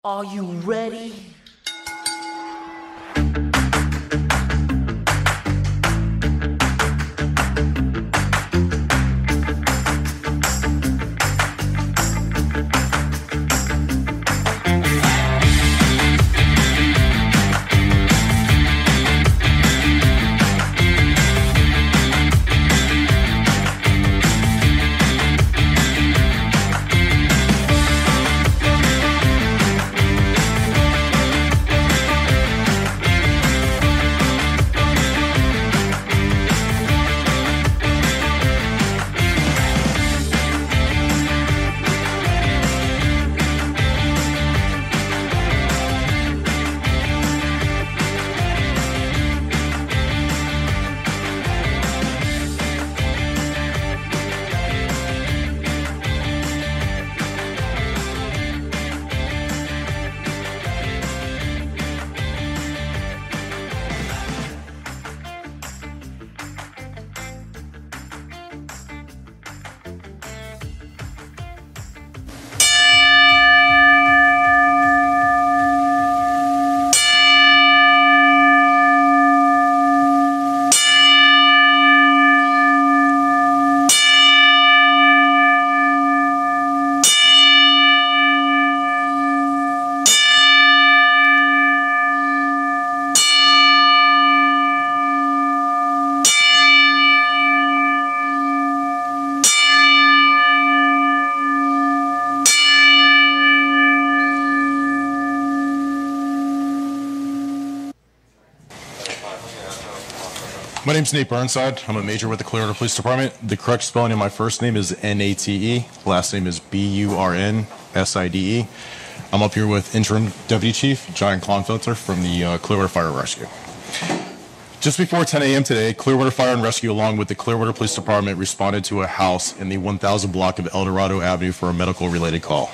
Are you ready? My name's Nate Burnside. I'm a major with the Clearwater Police Department. The correct spelling of my first name is Nate. Last name is Burnside. I'm up here with Interim Deputy Chief John Clonfelter from the Clearwater Fire and Rescue. Just before 10 a.m. today, Clearwater Fire and Rescue, along with the Clearwater Police Department, responded to a house in the 1000 block of El Dorado Avenue for a medical-related call.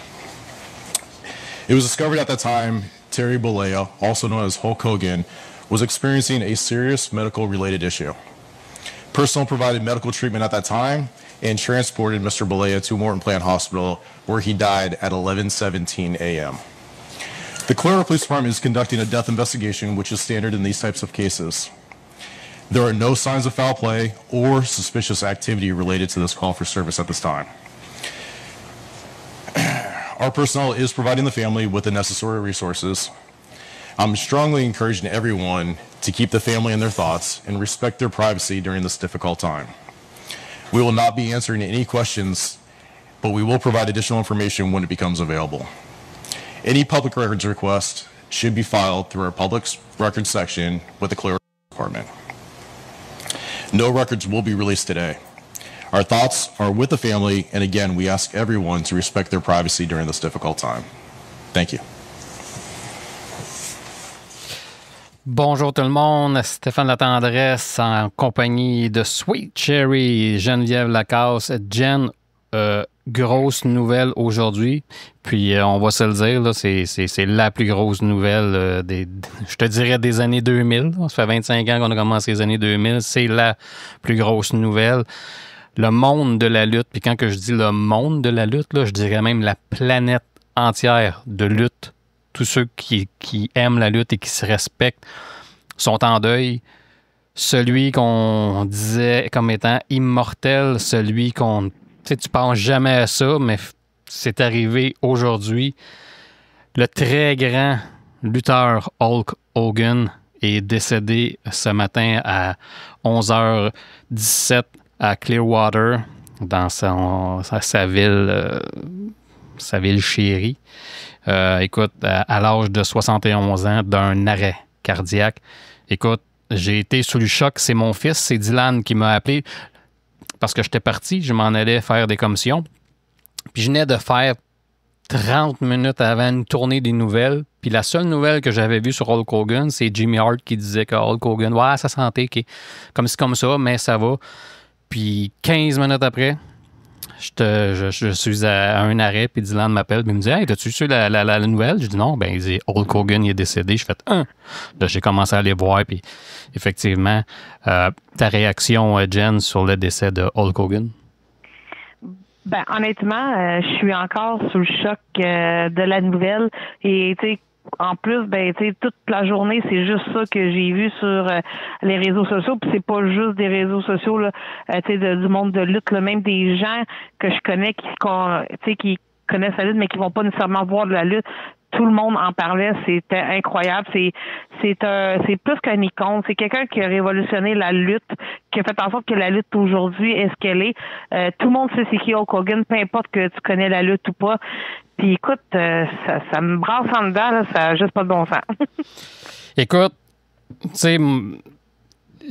It was discovered at that time Terry Bollea, also known as Hulk Hogan, was experiencing a serious medical-related issue. Personnel provided medical treatment at that time and transported Mr. Bollea to Morton Plant Hospital, where he died at 11:17 a.m. The Clearwater Police Department is conducting a death investigation, which is standard in these types of cases. There are no signs of foul play or suspicious activity related to this call for service at this time. Our personnel is providing the family with the necessary resources. I'm strongly encouraging everyone to keep the family in their thoughts and respect their privacy during this difficult time. We will not be answering any questions, but we will provide additional information when it becomes available. Any public records request should be filed through our public records section with the Clearwater Department. No records will be released today. Our thoughts are with the family, and again, we ask everyone to respect their privacy during this difficult time. Thank you. Bonjour tout le monde, Stéphane Latendresse en compagnie de Sweet Cherry, Geneviève Lacasse. Jen, grosse nouvelle aujourd'hui, puis on va se le dire, là, c'est la plus grosse nouvelle je te dirais des années 2000. Ça fait 25 ans qu'on a commencé les années 2000, c'est la plus grosse nouvelle. Le monde de la lutte, puis quand que je dis le monde de la lutte, là, je dirais même la planète entière de lutte. Tous ceux qui aiment la lutte et qui se respectent sont en deuil. Celui qu'on disait comme étant immortel, celui qu'on... Tu sais, tu penses jamais à ça, mais c'est arrivé aujourd'hui. Le très grand lutteur Hulk Hogan est décédé ce matin à 11h17 à Clearwater, dans sa ville chérie. Écoute, à l'âge de 71 ans, d'un arrêt cardiaque. Écoute, j'ai été sous le choc. C'est mon fils, c'est Dylan qui m'a appelé parce que j'étais parti, je m'en allais faire des commissions. Puis je venais de faire 30 minutes avant une tournée des nouvelles. Puis la seule nouvelle que j'avais vue sur Hulk Hogan, c'est Jimmy Hart qui disait que Hulk Hogan, ouais, sa santé, comme ça, mais ça va. Puis 15 minutes après, je suis à un arrêt, puis Dylan m'appelle, puis il me dit « Hey, t'as-tu su la nouvelle? » Je dis « Non. » Ben, il dit « Hulk Hogan, il est décédé. » Je fais « Là, j'ai commencé à aller voir, puis effectivement, ta réaction, Jen, sur le décès de Hulk Hogan? Ben, honnêtement, je suis encore sous le choc de la nouvelle. Et, tu sais, en plus, ben, tu sais, toute la journée, c'est juste ça que j'ai vu sur les réseaux sociaux. Puis c'est pas juste des réseaux sociaux, là, tu sais, du monde de lutte, là, même des gens que je connais tu sais, qui connaissent la lutte, mais qui vont pas nécessairement voir de la lutte. Tout le monde en parlait, c'était incroyable. C'est plus qu'un icône. C'est quelqu'un qui a révolutionné la lutte, qui a fait en sorte que la lutte aujourd'hui est ce qu'elle est. Tout le monde sait c'est qui Hulk Hogan, peu importe que tu connais la lutte ou pas. Puis écoute, ça me brasse en dedans, là, ça n'a juste pas de bon sens. Écoute, tu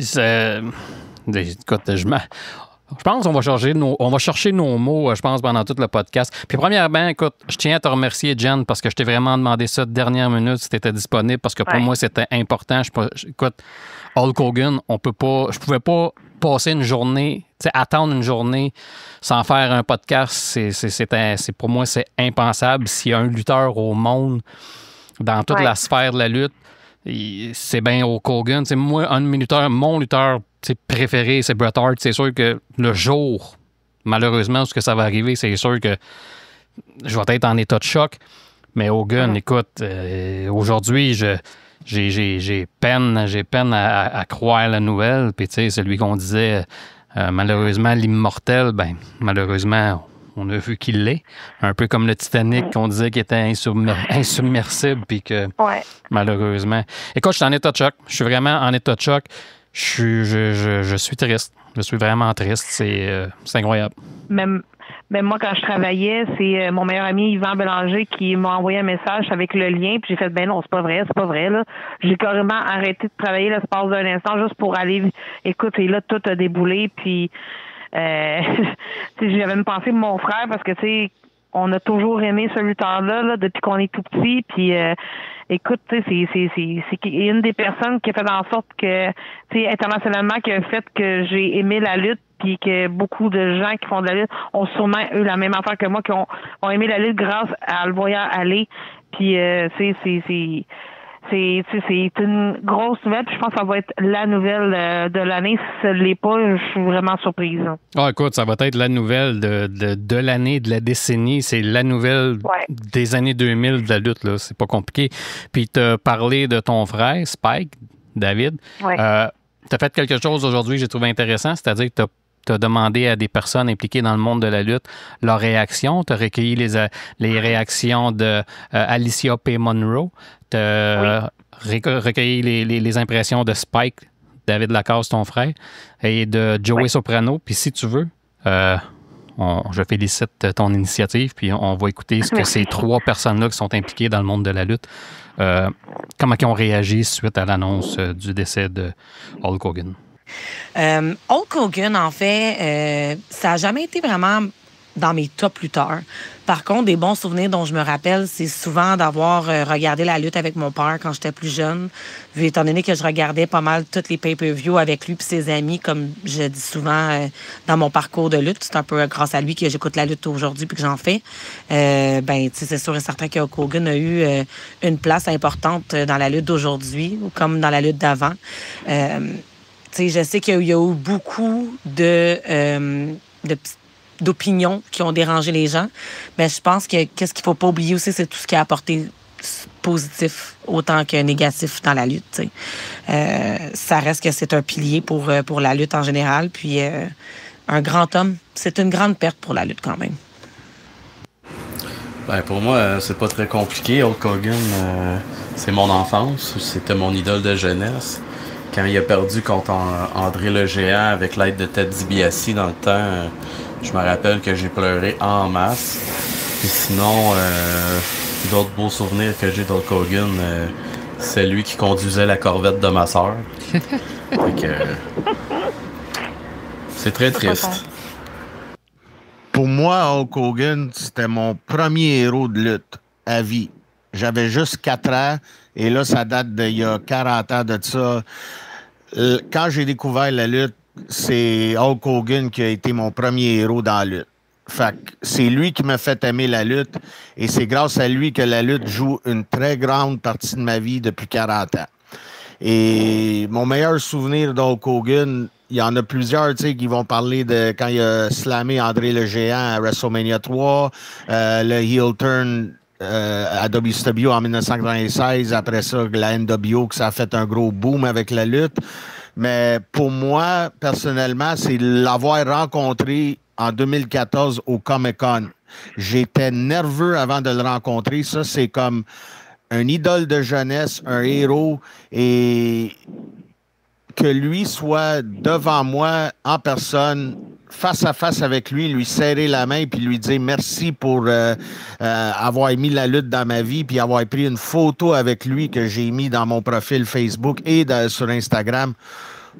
sais, écoute, je pense qu'on va chercher nos mots, je pense, pendant tout le podcast. Puis premièrement, écoute, je tiens à te remercier, Jen, parce que je t'ai vraiment demandé ça de dernière minute si tu étais disponible, parce que pour moi, c'était important. Écoute, Hulk Hogan, je pouvais pas passer une journée, attendre une journée sans faire un podcast. Pour moi, c'est impensable. S'il y a un lutteur au monde, dans toute la sphère de la lutte, c'est bien Hulk Hogan. T'sais, moi, mon lutteur préféré, c'est Bret Hart. C'est sûr que le jour, malheureusement, ce que ça va arriver, c'est sûr que je vais être en état de choc. Mais Hogan, écoute, aujourd'hui, j'ai peine à croire la nouvelle. Puis, tu sais, celui qu'on disait, malheureusement, l'immortel, ben, malheureusement, on a vu qu'il l'est. Un peu comme le Titanic qu'on disait qu'il était insubmersible, puis que, malheureusement... Écoute, je suis en état de choc. Je suis vraiment en état de choc. Je suis triste. Je suis vraiment triste. C'est incroyable. Même moi, quand je travaillais, c'est mon meilleur ami Yvan Bélanger qui m'a envoyé un message avec le lien, puis j'ai fait, ben non, c'est pas vrai, là. J'ai carrément arrêté de travailler l'espace d'un instant juste pour aller, écoute, et là, tout a déboulé, puis j'avais une pensée de mon frère parce que, tu sais, on a toujours aimé ce lutteur-là, là, depuis qu'on est tout petit, puis écoute, tu sais, c'est une des personnes qui a fait en sorte que, tu sais, internationalement, qui a fait que j'ai aimé la lutte, puis que beaucoup de gens qui font de la lutte ont sûrement eu la même affaire que moi, qui ont aimé la lutte grâce à le voyant aller. Puis c'est une grosse nouvelle, puis je pense que ça va être la nouvelle de l'année. Si ça ne l'est pas, je suis vraiment surprise. Ah, écoute, ça va être la nouvelle de l'année, de la décennie. C'est la nouvelle des années 2000 de la lutte, là. C'est pas compliqué. Puis tu as parlé de ton frère, Spike, David. Ouais. Tu as fait quelque chose aujourd'hui que j'ai trouvé intéressant, c'est-à-dire que tu as demandé à des personnes impliquées dans le monde de la lutte leurs réactions. Tu as recueilli les réactions de Alicia P. Monroe. Tu as recueilli les impressions de Spike, David Lacasse, ton frère, et de Joey Soprano. Puis si tu veux, je félicite ton initiative, puis on va écouter ce que ces trois personnes-là qui sont impliquées dans le monde de la lutte, comment ils ont réagi suite à l'annonce du décès de Hulk Hogan. Hulk Hogan, en fait, ça n'a jamais été vraiment dans mes top lutteurs. Par contre, des bons souvenirs dont je me rappelle, c'est souvent d'avoir regardé la lutte avec mon père quand j'étais plus jeune, vu étant donné que je regardais pas mal toutes les pay-per-views avec lui et ses amis, comme je dis souvent dans mon parcours de lutte. C'est un peu grâce à lui que j'écoute la lutte aujourd'hui puis que j'en fais. C'est sûr et certain que Hulk Hogan a eu une place importante dans la lutte d'aujourd'hui, comme dans la lutte d'avant. Je sais qu'il y a eu beaucoup d'opinions qui ont dérangé les gens, mais je pense que qu'est-ce qu'il faut pas oublier aussi, c'est tout ce qui a apporté positif autant que négatif dans la lutte. Ça reste que c'est un pilier pour la lutte en général, puis un grand homme, c'est une grande perte pour la lutte quand même. Ben, pour moi, c'est pas très compliqué. Hulk Hogan, c'est mon enfance, c'était mon idole de jeunesse. Quand il a perdu contre André le Géant avec l'aide de Ted DiBiase dans le temps, je me rappelle que j'ai pleuré en masse. Puis sinon, d'autres beaux souvenirs que j'ai d'Hulk Hogan, c'est lui qui conduisait la Corvette de ma sœur. C'est très triste. Pour moi, Hulk Hogan, c'était mon premier héros de lutte à vie. J'avais juste 4 ans et là, ça date d'il y a 40 ans de ça. Quand j'ai découvert la lutte, c'est Hulk Hogan qui a été mon premier héros dans la lutte. Fait que c'est lui qui m'a fait aimer la lutte et c'est grâce à lui que la lutte joue une très grande partie de ma vie depuis 40 ans. Et mon meilleur souvenir d'Hulk Hogan, il y en a plusieurs qui vont parler de quand il a slamé André le Géant à WrestleMania 3, le heel turn à WCW en 1996, après ça, la NWO, que ça a fait un gros boom avec la lutte. Mais pour moi, personnellement, c'est l'avoir rencontré en 2014 au Comic-Con. J'étais nerveux avant de le rencontrer. Ça, c'est comme un idole de jeunesse, un héros, et que lui soit devant moi en personne, face à face avec lui serrer la main puis lui dire merci pour avoir mis la lutte dans ma vie puis avoir pris une photo avec lui que j'ai mis dans mon profil Facebook et sur Instagram.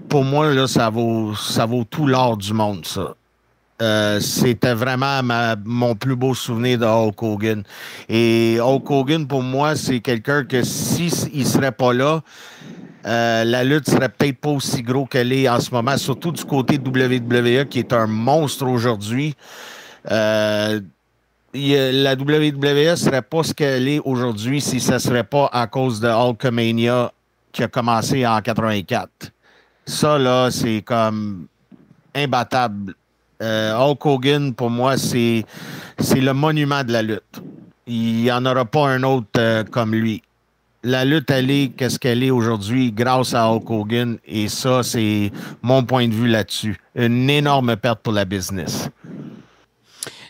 Pour moi, là, ça vaut tout l'or du monde, ça. C'était vraiment mon plus beau souvenir de Hulk Hogan. Et Hulk Hogan, pour moi, c'est quelqu'un que s'il ne serait pas là, la lutte serait peut-être pas aussi gros qu'elle est en ce moment, surtout du côté de WWE, qui est un monstre aujourd'hui. La WWE serait pas ce qu'elle est aujourd'hui si ça serait pas à cause de Hulkamania qui a commencé en 84. Ça, là, c'est comme imbattable. Hulk Hogan, pour moi, c'est le monument de la lutte. Il n'y en aura pas un autre comme lui. La lutte, elle est qu'est-ce qu'elle est aujourd'hui grâce à Hulk Hogan. Et ça, c'est mon point de vue là-dessus. Une énorme perte pour la business.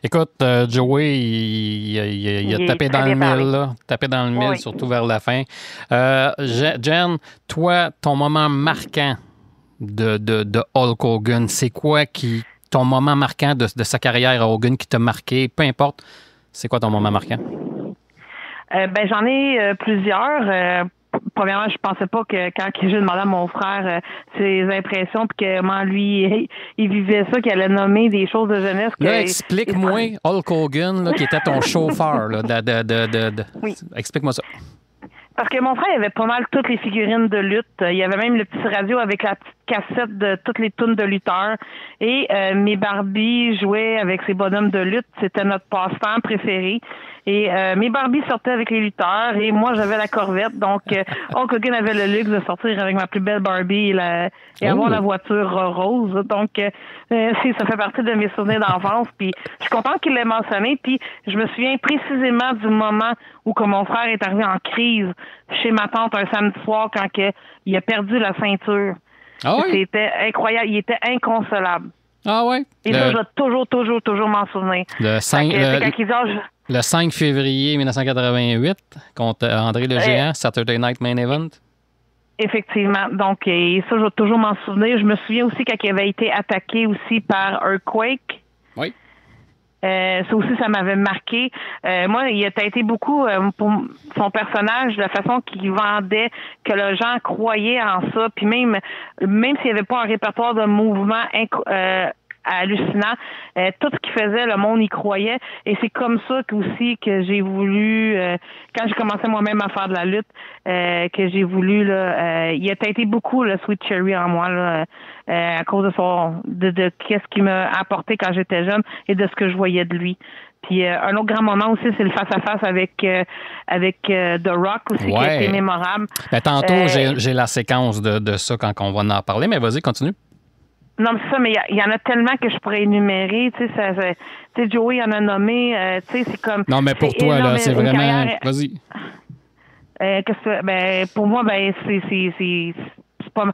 Écoute, Joey, il a tapé dans le mille, là. Tapé dans le mille, surtout vers la fin. Jen, toi, ton moment marquant de Hulk Hogan, c'est quoi ton moment marquant de sa carrière à Hogan qui t'a marqué? Peu importe, c'est quoi ton moment marquant? J'en ai plusieurs. Premièrement, je pensais pas que quand j'ai demandé à mon frère ses impressions puis comment lui il vivait ça, qu'il allait nommer des choses de jeunesse. Là, explique-moi Hulk Hogan, là, qui était ton chauffeur. Là, Oui. Explique-moi ça. Parce que mon frère, il avait pas mal toutes les figurines de lutte. Il y avait même le petit radio avec la petite cassette de toutes les tunes de lutteurs. Et mes Barbies jouaient avec ces bonhommes de lutte. C'était notre passe-temps préféré. Et mes Barbies sortaient avec les lutteurs et moi, j'avais la Corvette. Donc, Hulk Hogan avait le luxe de sortir avec ma plus belle Barbie et avoir la voiture rose. Donc, ça fait partie de mes souvenirs d'enfance. Puis, je suis contente qu'il l'ait mentionné. Puis, je me souviens précisément du moment où que mon frère est arrivé en crise chez ma tante un samedi soir quand il a perdu la ceinture. Ah oui? C'était incroyable. Il était inconsolable. Ah ouais? Et ça, je vais toujours m'en souvenir. Le 5 février 1988, contre André le Géant, Saturday Night Main Event. Effectivement. Donc, et ça, je vais toujours m'en souvenir. Je me souviens aussi quand il avait été attaqué aussi par Earthquake. Oui. Ça aussi, ça m'avait marqué. Moi, il a été beaucoup pour son personnage, la façon qu'il vendait, que les gens croyaient en ça. Puis même s'il n'y avait pas un répertoire de mouvements hallucinant, tout ce qu'il faisait, le monde y croyait. Et c'est comme ça aussi que j'ai voulu, quand j'ai commencé moi-même à faire de la lutte, que j'ai voulu, il a été beaucoup le Sweet Cherry en moi, là, à cause de qu'est-ce qu'il m'a apporté quand j'étais jeune et de ce que je voyais de lui. Puis un autre grand moment aussi, c'est le face-à-face avec The Rock aussi, qui a été mémorable. Tantôt, j'ai la séquence de ça quand on va en parler, mais vas-y, continue. Non, mais c'est ça, mais il y en a tellement que je pourrais énumérer. Tu sais, Joey en a nommé. Tu sais, c'est comme. Non, mais pour toi, là, c'est vraiment. Carrière, vas-y. Pour moi, c'est pas.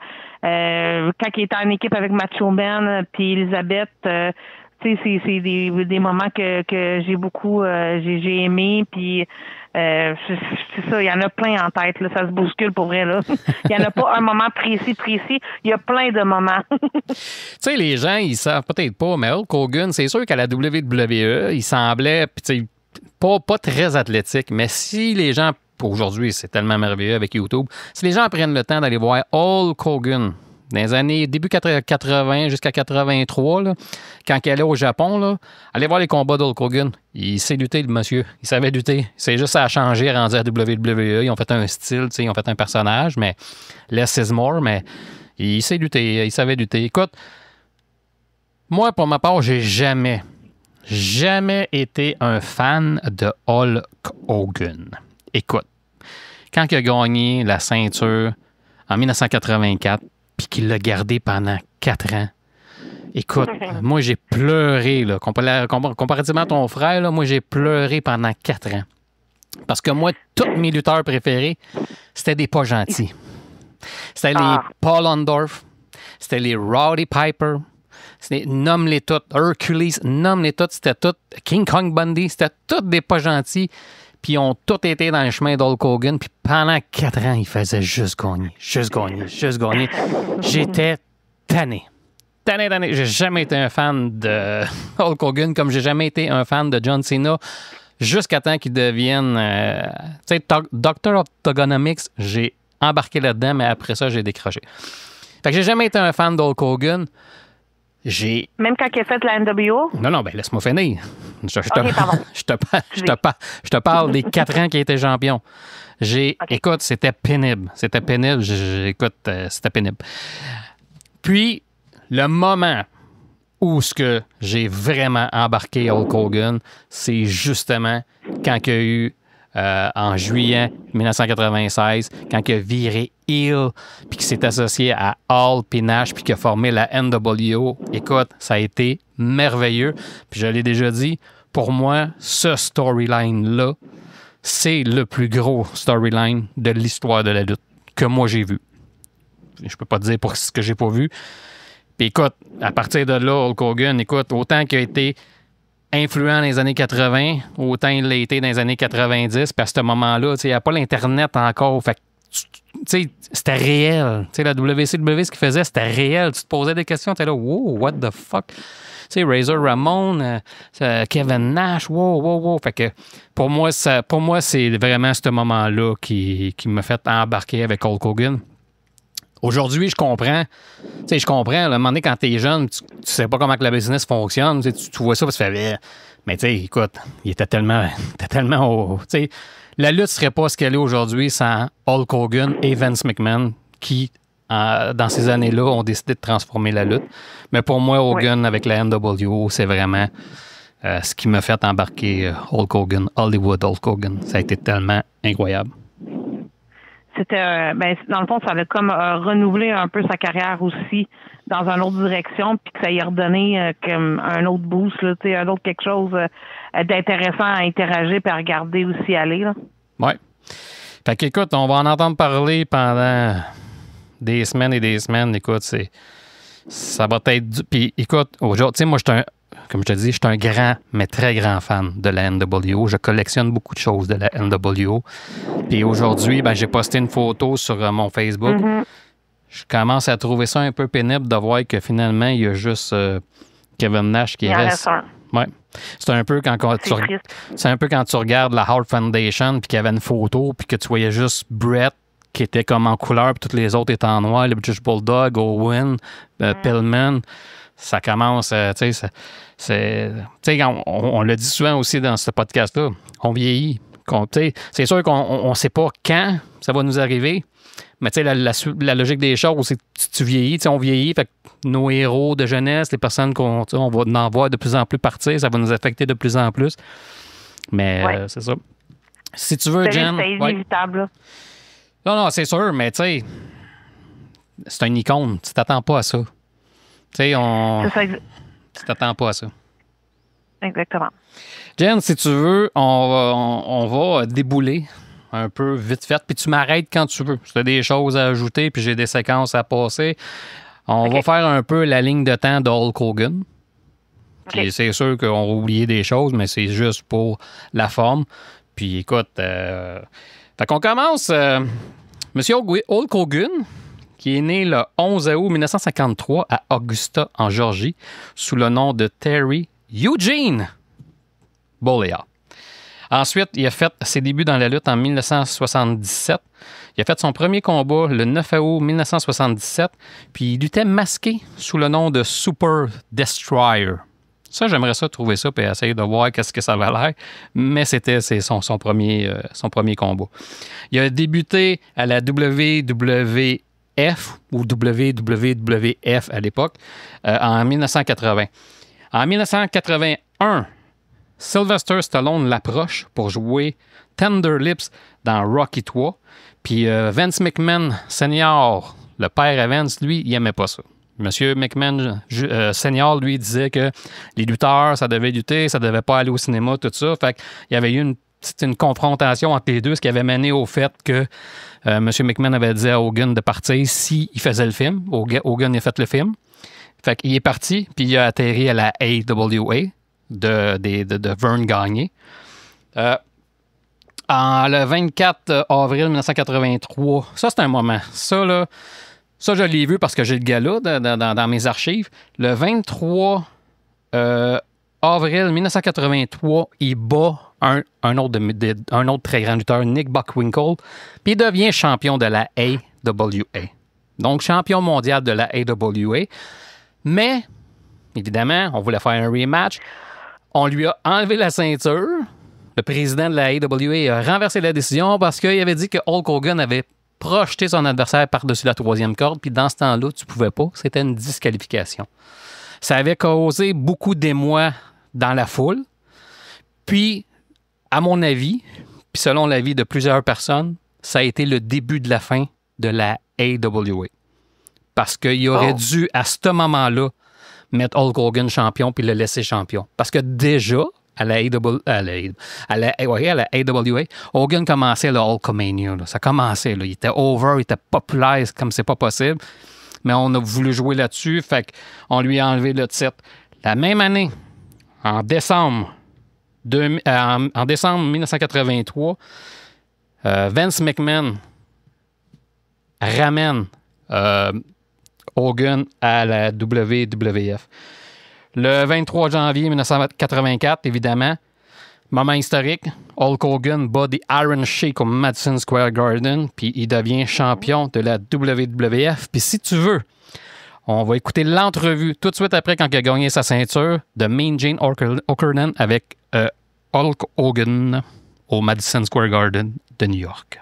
Quand il était en équipe avec Macho Man puis Elisabeth, tu sais, c'est des moments que j'ai beaucoup j'ai aimé, puis c'est ça, il y en a plein en tête, là, ça se bouscule pour vrai, là. Il n'y en a pas un moment précis, il y a plein de moments. Tu sais, les gens, ils savent peut-être pas, mais Hulk Hogan, c'est sûr qu'à la WWE, il semblait, pas très athlétique, mais si les gens, aujourd'hui, c'est tellement merveilleux avec YouTube, si les gens prennent le temps d'aller voir Hulk Hogan, dans les années début 80 jusqu'à 83, là, quand il allait au Japon, là, allez voir les combats d'Hulk Hogan. Il sait lutter, le monsieur. Il savait lutter. C'est juste à changer, rendu à WWE. Ils ont fait un style, ils ont fait un personnage, mais less is more, mais il sait lutter. Il savait lutter. Écoute, moi, pour ma part, j'ai jamais été un fan de Hulk Hogan. Écoute, quand il a gagné la ceinture en 1984, puis qu'il l'a gardé pendant 4 ans. Écoute, moi, j'ai pleuré. Là. Comparativement à ton frère, là, moi, j'ai pleuré pendant 4 ans. Parce que moi, tous mes lutteurs préférés, c'était des pas gentils. C'était les Paul Orndorff, c'était les Roddy Piper, nomme-les toutes, Hercules, nomme-les toutes, c'était tout, King Kong Bundy, c'était tous des pas gentils. Puis ils ont tous été dans le chemin d'Hulk Hogan. Puis pendant 4 ans, ils faisaient juste gagner. J'étais tanné. J'ai jamais été un fan de Hulk Hogan comme j'ai jamais été un fan de John Cena jusqu'à temps qu'il devienne... tu sais, Dr. Octogonomics, j'ai embarqué là-dedans, mais après ça, j'ai décroché. Fait que j'ai jamais été un fan d'Hulk Hogan. Même quand il a fait la NWO? Non, ben laisse-moi finir. Je te parle des 4 ans qu'il était champion. Écoute, c'était pénible. C'était pénible. C'était pénible. Puis, le moment où ce que j'ai vraiment embarqué Hulk Hogan, c'est justement quand il y a eu en juillet 1996, quand il a viré heel, puis qu'il s'est associé à Hall puis Nash, puis qu'il a formé la NWO. Écoute, ça a été merveilleux. Puis je l'ai déjà dit, pour moi, ce storyline-là, c'est le plus gros storyline de l'histoire de la lutte que moi j'ai vu. Je peux pas te dire pour ce que j'ai pas vu. Puis écoute, à partir de là, Hulk Hogan, écoute, autant qu'il a été influent dans les années 80, autant il l'a été dans les années 90, puis à ce moment-là, il n'y a pas l'Internet encore. Fait que, c'était réel. T'sais, la WCW, ce qu'il faisait, c'était réel. Tu te posais des questions, tu es là, wow, what the fuck? Razor Ramon, Kevin Nash, wow. Fait que pour moi, c'est vraiment ce moment-là qui m'a fait embarquer avec Hulk Hogan. Aujourd'hui, je comprends. À un moment donné, quand t'es jeune, tu sais pas comment que la business fonctionne. Tu vois ça, parce que tu fais... Mais tu sais, écoute, il était tellement haut. La lutte serait pas ce qu'elle est aujourd'hui sans Hulk Hogan et Vince McMahon qui, dans ces années-là, ont décidé de transformer la lutte. Mais pour moi, Hogan avec la NWO, c'est vraiment ce qui m'a fait embarquer Hulk Hogan, Hollywood Hulk Hogan. Ça a été tellement incroyable. C'était, dans le fond, ça avait comme renouvelé un peu sa carrière aussi dans une autre direction, puis que ça y a redonné comme un autre boost, là, un autre quelque chose d'intéressant à interagir et à regarder aussi aller. Là. Oui. Fait qu'écoute, on va en entendre parler pendant des semaines et des semaines. Écoute, ça va être... Puis écoute, aujourd'hui, moi, comme je te dis, je suis un grand, mais très grand fan de la NWO. Je collectionne beaucoup de choses de la NWO. Puis aujourd'hui, j'ai posté une photo sur mon Facebook. Mm-hmm. Je commence à trouver ça un peu pénible de voir que finalement, il y a juste Kevin Nash qui reste. Ouais. C'est un peu quand tu regardes la Hart Foundation puis qu'il y avait une photo puis que tu voyais juste Brett qui était comme en couleur puis tous les autres étaient en noir, le British Bulldog, Owen, Pillman. Ça commence, on le dit souvent aussi dans ce podcast-là, on vieillit. C'est sûr qu'on ne sait pas quand ça va nous arriver, mais la logique des choses, c'est que tu vieillis, on vieillit, fait que nos héros de jeunesse, les personnes on va en voir de plus en plus partir, ça va nous affecter de plus en plus. Mais c'est ça. Si tu veux, Jen... C'est inévitable. Non, c'est sûr, mais c'est une icône, tu t'attends pas à ça. Tu t'attends pas à ça. Exactement. Jen, si tu veux, on va débouler un peu vite fait, puis tu m'arrêtes quand tu veux. Si tu as des choses à ajouter, puis j'ai des séquences à passer, on va faire un peu la ligne de temps de Hulk Hogan. Puis c'est sûr qu'on va oublier des choses, mais c'est juste pour la forme. Puis écoute, fait qu'on commence. Monsieur Hulk Hogan, qui est né le 11 août 1953 à Augusta, en Georgie, sous le nom de Terry Eugene Bollea. Ensuite, il a fait ses débuts dans la lutte en 1977. Il a fait son premier combat le 9 août 1977, puis il luttait masqué sous le nom de Super Destroyer. Ça, j'aimerais ça trouver ça et essayer de voir qu'est-ce que ça va l'air, mais c'est son premier combat. Il a débuté à la WWF ou WWF à l'époque en 1980. En 1981, Sylvester Stallone l'approche pour jouer Tender Lips dans Rocky III. Puis Vince McMahon Senior Le père Evans, lui, il n'aimait pas ça. Monsieur McMahon senior, lui, disait que les lutteurs, ça devait lutter, ça devait pas aller au cinéma, tout ça. Fait qu'il y avait eu une confrontation entre les deux, ce qui avait mené au fait que Monsieur McMahon avait dit à Hogan de partir s'il faisait le film. Hogan a fait le film. Fait qu'il est parti, puis il a atterri à la AWA de Vern Gagné. Le 24 avril 1983, ça, c'est un moment. Ça, je l'ai vu parce que j'ai le gars-là dans mes archives. Le 23 avril 1983, il bat un autre très grand lutteur, Nick Bockwinkel, puis il devient champion de la AWA. Donc, champion mondial de la AWA. Mais, évidemment, on voulait faire un rematch. On lui a enlevé la ceinture. Le président de la AWA a renversé la décision parce qu'il avait dit que Hulk Hogan avait projeté son adversaire par-dessus la troisième corde, puis dans ce temps-là, tu pouvais pas. C'était une disqualification. Ça avait causé beaucoup d'émoi dans la foule. Puis, à mon avis, puis selon l'avis de plusieurs personnes, ça a été le début de la fin de la AWA. Parce qu'il aurait dû, à ce moment-là, mettre Hulk Hogan champion puis le laisser champion. Parce que déjà, à la AWA, Hogan commençait le Hulkamania. Ça commençait. Là. Il était over, il était populaire comme c'est pas possible. Mais on a voulu jouer là-dessus, fait qu'on lui a enlevé le titre. La même année, en décembre 1983, Vince McMahon ramène Hogan à la WWF. Le 23 janvier 1984, évidemment, moment historique, Hulk Hogan bat The Iron Sheik au Madison Square Garden, puis il devient champion de la WWF. Puis si tu veux, on va écouter l'entrevue tout de suite après quand il a gagné sa ceinture de Mean Gene Okerlund avec Hulk Hogan au Madison Square Garden de New York.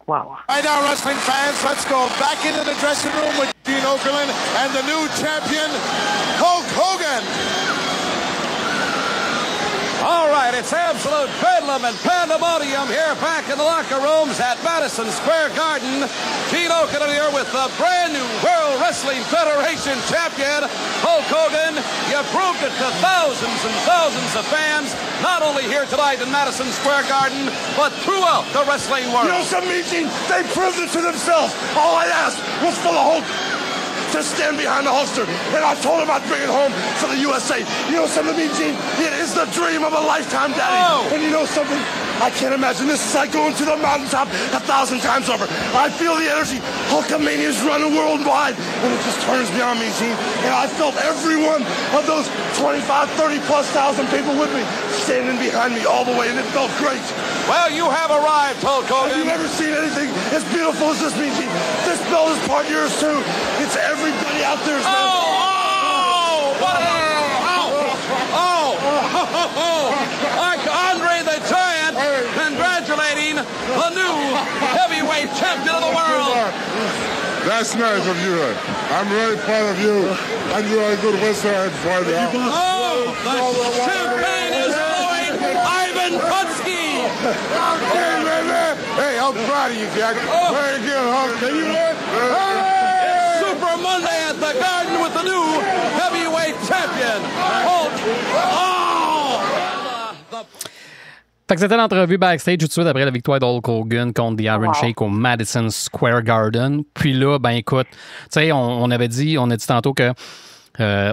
Wow. Right now, wrestling fans, let's go back into the dressing room with Gene Okerlund and the new champion, Hulk Hogan. All right, it's absolute bedlam and pandemonium here back in the locker rooms at Madison Square Garden. Gene Okerlund here with the brand new World Wrestling Federation champion, Hulk Hogan. You proved it to thousands and thousands of fans, not only here tonight in Madison Square Garden, but throughout the wrestling world. You know something, Gene? They proved it to themselves. All I asked was for the Hulk to stand behind the holster, and I told him I'd bring it home for the USA. You know something, Gene? It is the dream of a lifetime, Daddy. Oh. And you know something? I can't imagine. This is like going to the mountaintop 1,000 times over. I feel the energy. Hulkamania is running worldwide, and it just turns me on, Gene. And I felt every one of those 25, 30-plus thousand people with me standing behind me all the way, and it felt great. Well, you have arrived, Hulk Hogan. Have you ever seen anything as beautiful as this, Gene? This belt is part yours, too. It's everybody out there. Andre the Giant congratulating the new heavyweight champion of the world. That's nice of you. I'm really proud of you. And you are a good wrestler and fighter. The champagne is flowing. Ivan Putski. Hey, I'm proud of you, Jack. Play again, Hulk. Can you Super Monday at the Garden with the new heavyweight champion, Hulk. Fait que c'était l'entrevue backstage tout de suite après la victoire d'Hulk Hogan contre The Iron Sheik au Madison Square Garden. Puis là, ben écoute, tu sais, on a dit tantôt que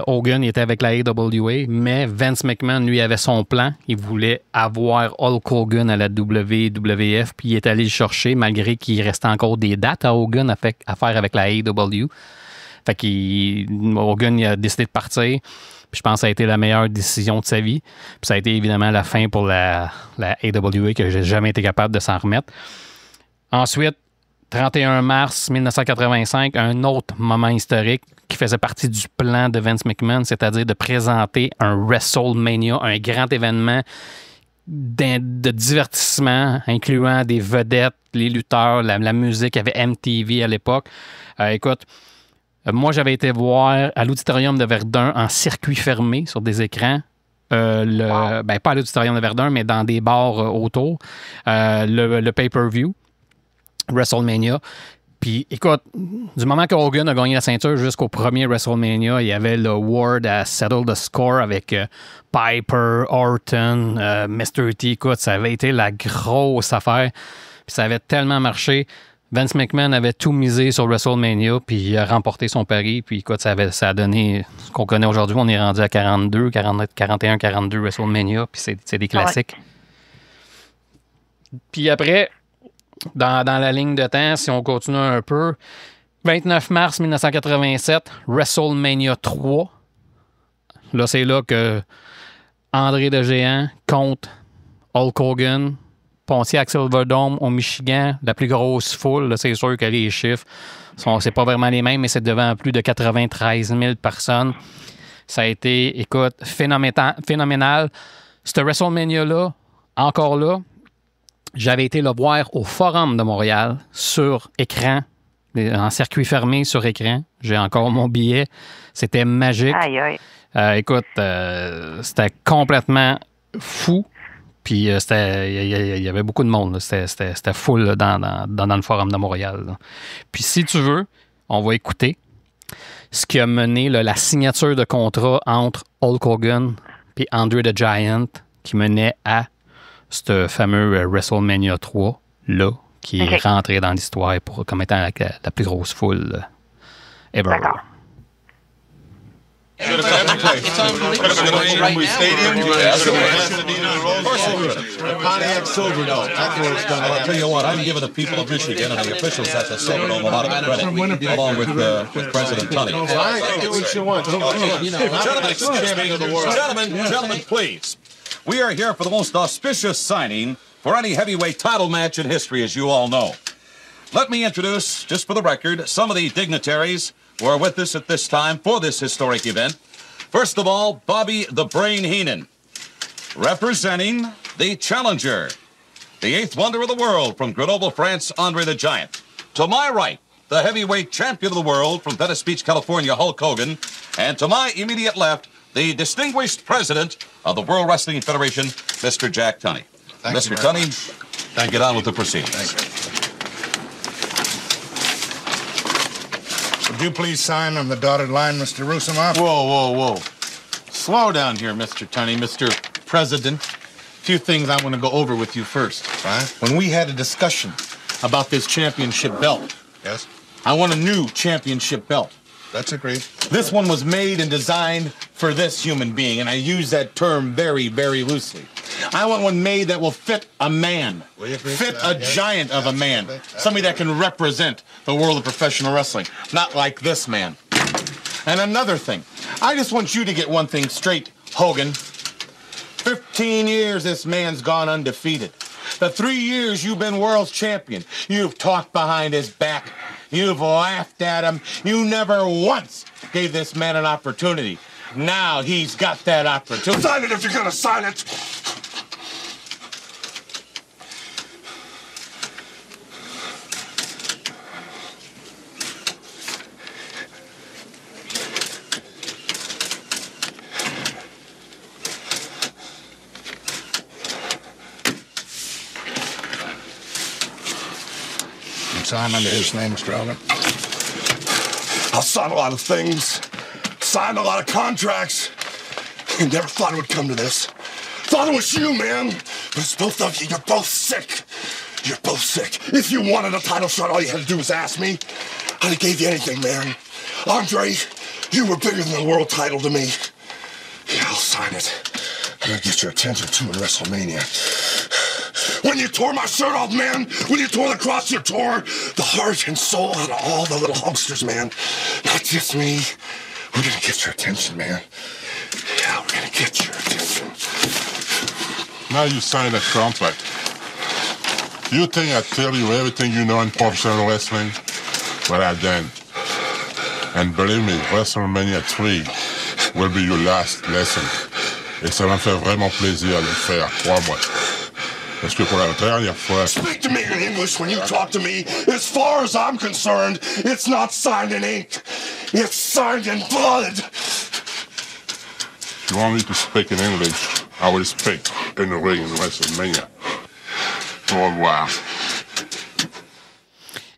Hogan était avec la AWA, mais Vince McMahon, lui, avait son plan. Il voulait avoir Hulk Hogan à la WWF, puis il est allé le chercher, malgré qu'il restait encore des dates à Hogan à faire avec la AW. Fait Hogan il a décidé de partir. Puis je pense que ça a été la meilleure décision de sa vie. Puis ça a été évidemment la fin pour la AWA, que j'ai jamais été capable de s'en remettre. Ensuite, 31 mars 1985, un autre moment historique qui faisait partie du plan de Vince McMahon, c'est-à-dire de présenter un WrestleMania, un grand événement de divertissement, incluant des vedettes, les lutteurs, la musique. Il y avait MTV à l'époque. Écoute, moi, j'avais été voir à l'Auditorium de Verdun en circuit fermé sur des écrans. Pas à l'Auditorium de Verdun, mais dans des bars autour. Le pay-per-view, WrestleMania. Puis, écoute, du moment que Hogan a gagné la ceinture jusqu'au premier WrestleMania, il y avait le Ward à settle the score avec Piper, Orton, Mr. T. Écoute, ça avait été la grosse affaire. Puis ça avait tellement marché. Vince McMahon avait tout misé sur WrestleMania, puis il a remporté son pari. Puis écoute, ça a donné ce qu'on connaît aujourd'hui. On est rendu à 42, 41, 42 WrestleMania, puis c'est des classiques. Ouais. Puis après, dans la ligne de temps, si on continue un peu, 29 mars 1987, WrestleMania 3. Là, c'est là que André the Géant contre Hulk Hogan. Pontiac Silverdome au Michigan, la plus grosse foule. Là, c'est sûr que les chiffres, c'est pas vraiment les mêmes, mais c'est devant plus de 93 000 personnes. Ça a été, écoute, phénoménal. Ce WrestleMania-là, encore là, j'avais été le voir au Forum de Montréal sur écran, en circuit fermé sur écran. J'ai encore mon billet. C'était magique. Aïe, aïe. Écoute, c'était complètement fou. Puis il y avait beaucoup de monde. C'était full là, dans le Forum de Montréal. Là. Puis si tu veux, on va écouter ce qui a mené là, la signature de contrat entre Hulk Hogan et Andre the Giant qui menait à ce fameux WrestleMania 3, là, qui est rentré dans l'histoire comme étant la plus grosse foule ever. D'accord. It's unbelievable right now. Pontiac Silverdome. That's where it's done. I'll tell you what, I'm giving the people of Michigan and the officials at the Silverdome a lot of credit, along with President Tunney. Do what you want. Gentlemen, please. We are here for the most auspicious signing for any heavyweight title match in history, as you all know. Let me introduce, just for the record, some of the dignitaries who are with us at this time for this historic event. First of all, Bobby the Brain Heenan, representing the challenger, the eighth wonder of the world from Grenoble, France, Andre the Giant. To my right, the heavyweight champion of the world from Venice Beach, California, Hulk Hogan. And to my immediate left, the distinguished president of the World Wrestling Federation, Mr. Jack Tunney. Mr. Tunney, get on with the proceedings. Would you please sign on the dotted line, Mr. Rusimov? Whoa. Slow down here, Mr. Tunney, Mr. President. A few things I want to go over with you first. Right. When we had a discussion about this championship belt, Yes, I want a new championship belt. that's agreed. This one was made and designed for this human being, and I use that term very, very loosely. I want one made that will fit a man, We agree fit to that, a yes. giant of a man, somebody that can represent the world of professional wrestling, not like this man. And another thing, I just want you to get one thing straight, Hogan. 15 years this man's gone undefeated. The 3 years you've been world's champion, you've talked behind his back. You've laughed at him. You never once gave this man an opportunity. Now he's got that opportunity. Sign it if you're gonna sign it. Sign under his name, Mr. Hogan. I've signed a lot of things, signed a lot of contracts. Never thought it would come to this. Thought it was you, man. But it's both of you. You're both sick. You're both sick. If you wanted a title shot, all you had to do was ask me. I'd have gave you anything, man. Andre, you were bigger than the world title to me. Yeah, I'll sign it. I'm gonna get your attention too in WrestleMania. When you tore my shirt off, man, when you tore the cross, you tore the heart and soul out of all the little hucksters, man. Not just me. We're gonna get your attention, man. Yeah, we're gonna get your attention. Now you sign a contract. You think I tell you everything you know in professional wrestling? Well, I didn't. And believe me, WrestleMania 3 will be your last lesson. Et ça m'a fait vraiment plaisir de le faire, crois-moi. Parce que pour la dernière fois... Speak to me in English when you talk to me. As far as I'm concerned, it's not signed in ink. It's signed in blood. If you want me to speak in English, I will speak in the ring in WrestleMania. Au revoir.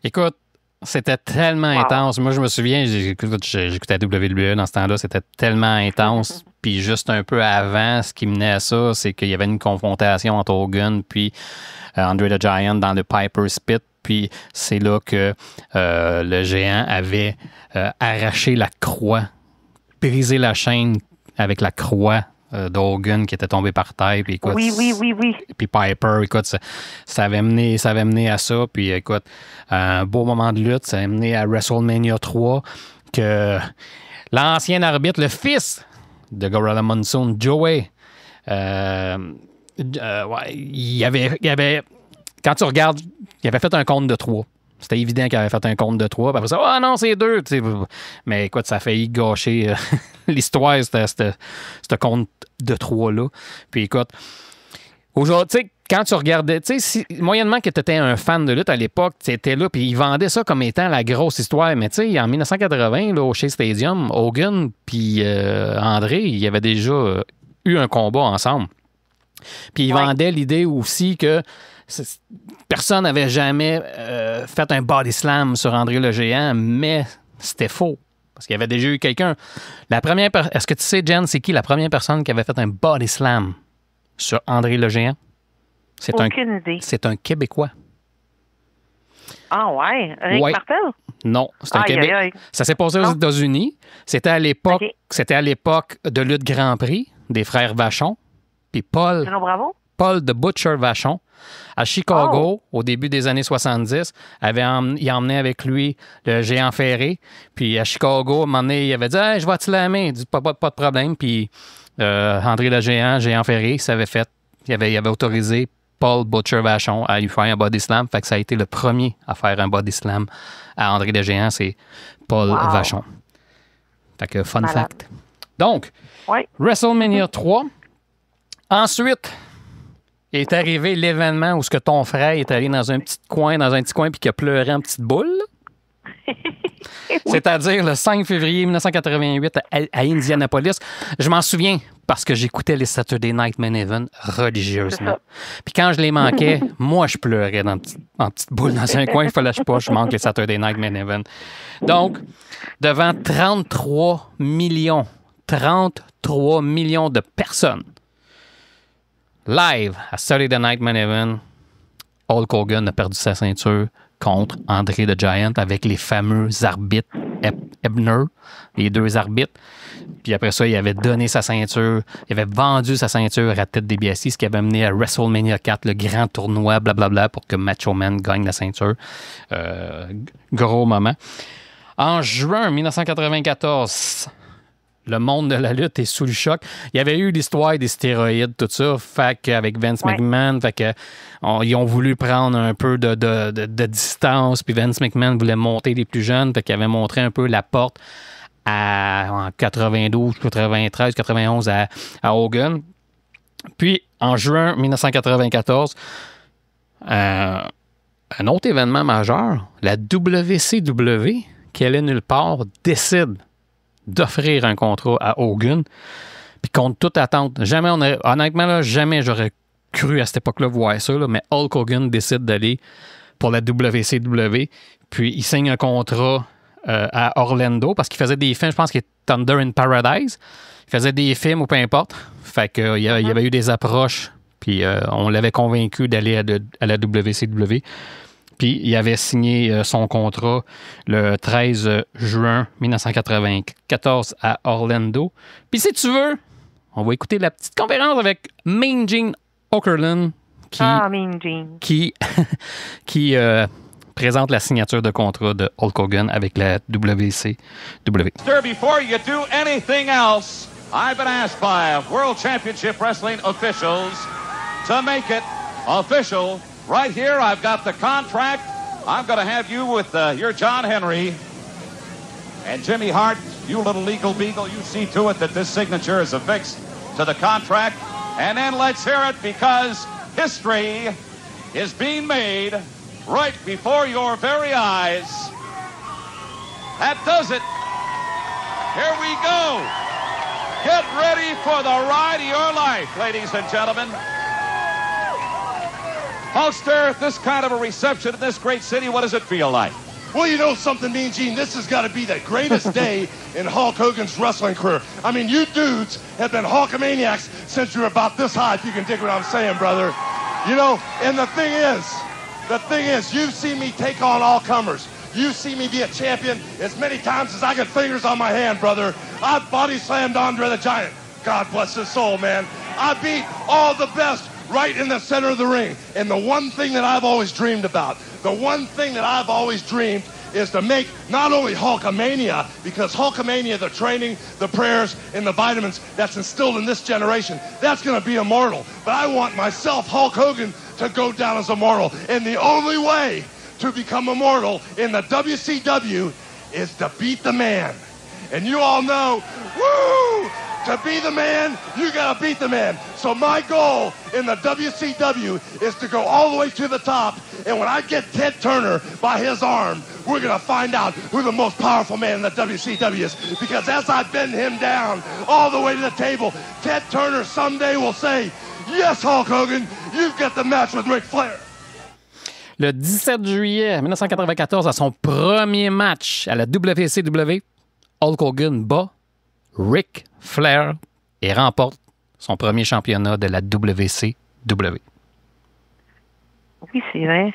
Écoute, C'était tellement intense. Moi, je me souviens, j'écoutais WWE dans ce temps-là, c'était tellement intense. Puis juste un peu avant, ce qui menait à ça, c'est qu'il y avait une confrontation entre Hogan puis Andre the Giant dans le Piper's Pit. Puis c'est là que le géant avait arraché la croix, brisé la chaîne avec la croix d'Hogan qui était tombé par terre. Puis écoute, oui. Puis Piper, écoute, ça avait mené à ça. Puis écoute, un beau moment de lutte, ça a mené à WrestleMania 3 que l'ancien arbitre, le fils de Gorilla Monsoon, Joey, il avait, quand tu regardes, il avait fait un compte de 3. C'était évident qu'il avait fait un compte de 3. Puis après ça, non, c'est 2. Mais écoute, ça a failli gâcher l'histoire, ce compte de 3-là. Puis écoute, aujourd'hui, tu sais, quand tu regardais, tu sais, moyennement que tu étais un fan de lutte à l'époque, tu étais là, puis ils vendaient ça comme étant la grosse histoire. Mais tu sais, en 1980, là, au Shea Stadium, Hogan puis André, il y avait déjà eu un combat ensemble. Puis ils vendaient l'idée aussi que personne n'avait jamais fait un body slam sur André le Géant, mais c'était faux. Parce qu'il y avait déjà eu quelqu'un. Est-ce que tu sais, Jen, c'est qui la première personne qui avait fait un body slam sur André le Géant? Aucune idée. C'est un Québécois. Ah ouais? Rick Martel? Non, c'est un Québécois. Ça s'est passé aux États-Unis. C'était à l'époque de lutte Grand Prix des frères Vachon. Puis Paul de Butcher Vachon, à Chicago, au début des années 70, il a emmené avec lui le Géant Ferré. Puis à Chicago, à un moment donné, il avait dit « je vais te la main. » Il dit « pas de problème. » Puis André le Géant Ferré, il avait autorisé Paul Butcher Vachon à lui faire un body slam. Fait que ça a été le premier à faire un body slam à André le Géant, c'est Paul Vachon. Fait que fun fact. Donc, WrestleMania 3. Ensuite, est arrivé l'événement où ce que ton frère est allé dans un petit coin puis qu'il a pleuré en petite boule. C'est-à-dire le 5 février 1988 à Indianapolis. Je m'en souviens parce que j'écoutais les Saturday Night Main Event religieusement. Puis quand je les manquais, moi, je pleurais en petite boule dans un coin. Il fallait que je manque les Saturday Night Main Event. Donc, devant 33 millions de personnes, live à Saturday Night Main Event, Hulk Hogan a perdu sa ceinture contre André the Giant avec les fameux arbitres Ebner, les deux arbitres. Puis après ça, il avait donné sa ceinture, il avait vendu sa ceinture à Ted DiBiase, ce qui avait mené à WrestleMania 4, le grand tournoi, blablabla, pour que Macho Man gagne la ceinture. Gros moment. En juin 1994, le monde de la lutte est sous le choc. Il y avait eu l'histoire des stéroïdes, tout ça. Fait qu'avec Vince McMahon, ils ont voulu prendre un peu de distance. Puis Vince McMahon voulait monter les plus jeunes. Fait qu'il avait montré un peu la porte en 92, 93, 91 à Hogan. Puis, en juin 1994, un autre événement majeur, la WCW, qui allait nulle part, décide d'offrir un contrat à Hogan, puis contre toute attente. Honnêtement, jamais j'aurais cru à cette époque-là voir ça, mais Hulk Hogan décide d'aller pour la WCW, puis il signe un contrat à Orlando, parce qu'il faisait des films, je pense qu'il est Thunder in Paradise, il faisait des films ou peu importe, fait qu'il y avait eu des approches, puis on l'avait convaincu d'aller à la WCW. Puis il avait signé son contrat le 13 juin 1994 à Orlando. Puis si tu veux, on va écouter la petite conférence avec Mean Gene Okerlund qui présente la signature de contrat de Hulk Hogan avec la WCW. Before you do anything else, I've been asked by World Championship Wrestling officials to make it official. Right here, I've got the contract. I'm going to have you with your John Henry. And Jimmy Hart, you little legal beagle, you see to it that this signature is affixed to the contract. And then let's hear it, because history is being made right before your very eyes. That does it. Here we go. Get ready for the ride of your life, ladies and gentlemen. Hulkster, this kind of a reception in this great city, what does it feel like? Well, you know something, Mean Gene? This has got to be the greatest day in Hulk Hogan's wrestling career. I mean, you dudes have been Hulkamaniacs since you were about this high, if you can dig what I'm saying, brother. You know, and the thing is, you've seen me take on all comers. You've seen me be a champion as many times as I got fingers on my hand, brother. I've body slammed Andre the Giant. God bless his soul, man. I beat all the best right in the center of the ring. And the one thing that I've always dreamed about, is to make not only Hulkamania, because Hulkamania, the training, the prayers, and the vitamins that's instilled in this generation, that's going to be immortal. But I want myself, Hulk Hogan, to go down as immortal. And the only way to become immortal in the WCW is to beat the man. And you all know, woo! To be the man, you gotta beat the man. So my goal in the WCW is to go all the way to the top, and when I get Ted Turner by his arm, we're gonna find out who the most powerful man in the WCW is. Because as I bend him down all the way to the table, Ted Turner someday will say, yes, Hulk Hogan, you've got the match with Ric Flair. Le 17 juillet 1994, à son premier match à la WCW, Hulk Hogan bat Ric Flair et remporte son premier championnat de la WCW. Oui, c'est vrai.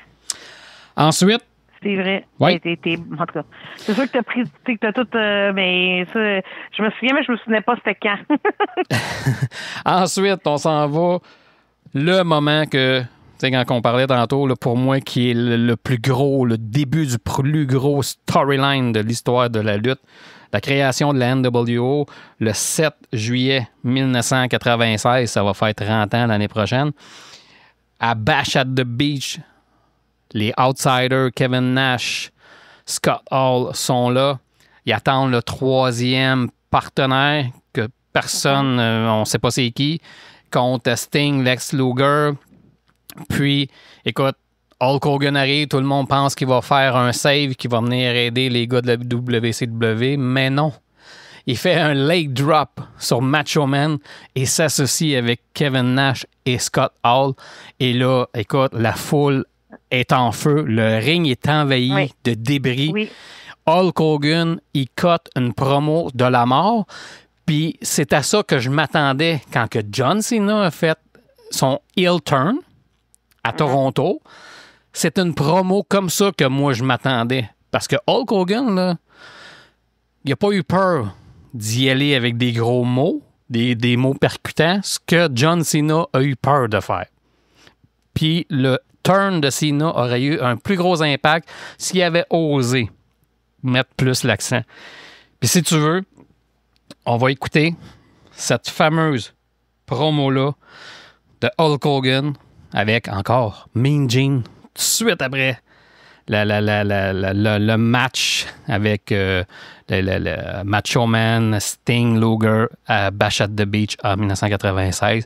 Ensuite... C'est vrai. Oui. En tout cas, c'est sûr que t'as tout... mais ça, je me souviens, mais je me souvenais pas c'était quand. Ensuite, on s'en va. Le moment que... Tu sais, quand on parlait tantôt, là, pour moi, qui est le plus gros, le début du plus gros storyline de l'histoire de la lutte, la création de la NWO, le 7 juillet 1996, ça va faire 30 ans l'année prochaine. À Bash at the Beach, les Outsiders, Kevin Nash, Scott Hall sont là. Ils attendent le troisième partenaire que personne, on ne sait pas c'est qui, contre Sting, Lex Luger. Puis, écoute, Hulk Hogan arrive, tout le monde pense qu'il va faire un save, qu'il va venir aider les gars de la WCW, mais non. Il fait un leg drop sur Macho Man et s'associe avec Kevin Nash et Scott Hall. Et là, écoute, la foule est en feu, le ring est envahi de débris. Oui. Hulk Hogan, il cote une promo de la mort. Puis c'est à ça que je m'attendais quand que John Cena a fait son heel turn à Toronto. C'est une promo comme ça que moi, je m'attendais. Parce que Hulk Hogan, là, il n'a pas eu peur d'y aller avec des gros mots, des mots percutants, ce que John Cena a eu peur de faire. Puis le turn de Cena aurait eu un plus gros impact s'il avait osé mettre plus l'accent. Puis si tu veux, on va écouter cette fameuse promo-là de Hulk Hogan avec encore Mean Gene tout de suite après le match avec le Macho Man, Sting, Luger à Bash at the Beach en 1996.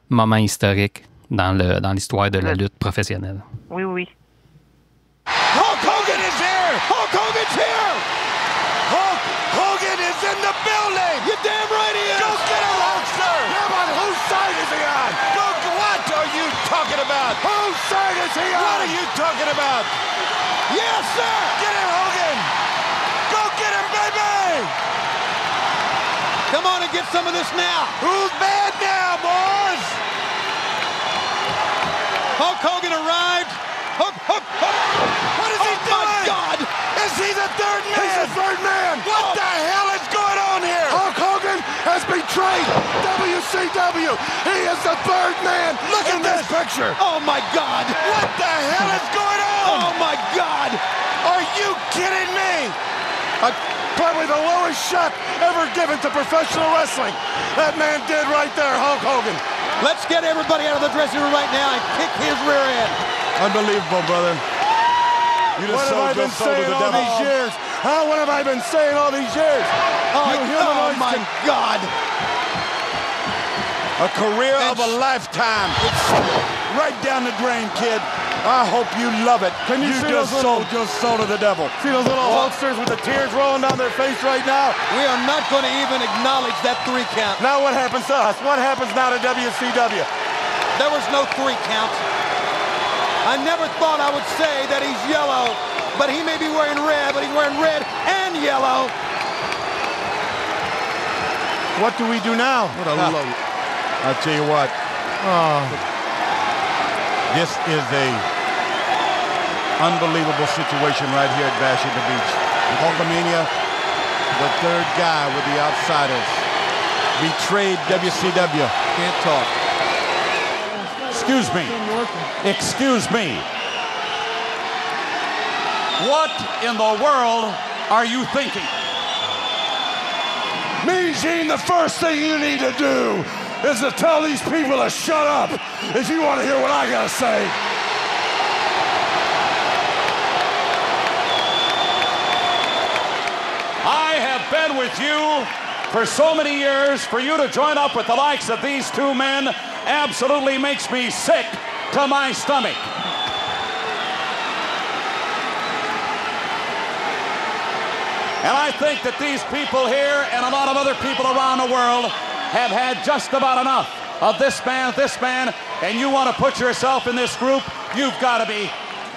Moment historique dans l'histoire de la lutte professionnelle. Oui, oui. Hulk Hogan is here! Hulk Hogan's here! Hulk Hogan is in the building! You're damn right he is! Go get him, Hulkster! Yeah, but whose side is he on? What are you talking about? Whose side is he on? What are you talking about? Yes, sir! Get him, Hogan! Go get him, baby! Come on and get some of this now! Who's bad now, boys? Hulk Hogan arrived. Hulk! What is he doing? Oh, my God! Is he the third man? He's the third man! What the hell is going on here? Hulk Hogan has betrayed WCW. He is the third man. Look at this picture. Oh, my God! What the hell is going on? Oh, my God! Are you kidding me? Probably the lowest shot ever given to professional wrestling. That man did right there, Hulk Hogan. Let's get everybody out of the dressing room right now and kick his rear end. Unbelievable, brother. You just what have I been saying all these years? Huh? What have I been saying all these years? Oh my God. A career of a lifetime. It's right down the drain, kid. I hope you love it. Can you see just sold your soul to the devil. See those little Hulksters with the tears rolling down their face right now? We are not going to even acknowledge that 3 count. Now what happens to us? What happens now to WCW? There was no 3 count. I never thought I would say that he's yellow but he may be wearing red, but he's wearing red and yellow. What do we do now? What a load. I'll tell you what. This is a unbelievable situation right here at Bash at the Beach. Hulkamania, the third guy with the Outsiders, betrayed WCW. Can't talk. Excuse me. Excuse me. What in the world are you thinking? Mean Gene, the first thing you need to do is to tell these people to shut up if you want to hear what I gotta say. I have been with you for so many years. For you to join up with the likes of these two men absolutely makes me sick to my stomach. And I think that these people here and a lot of other people around the world have had just about enough of this man, and you want to put yourself in this group? You've got to be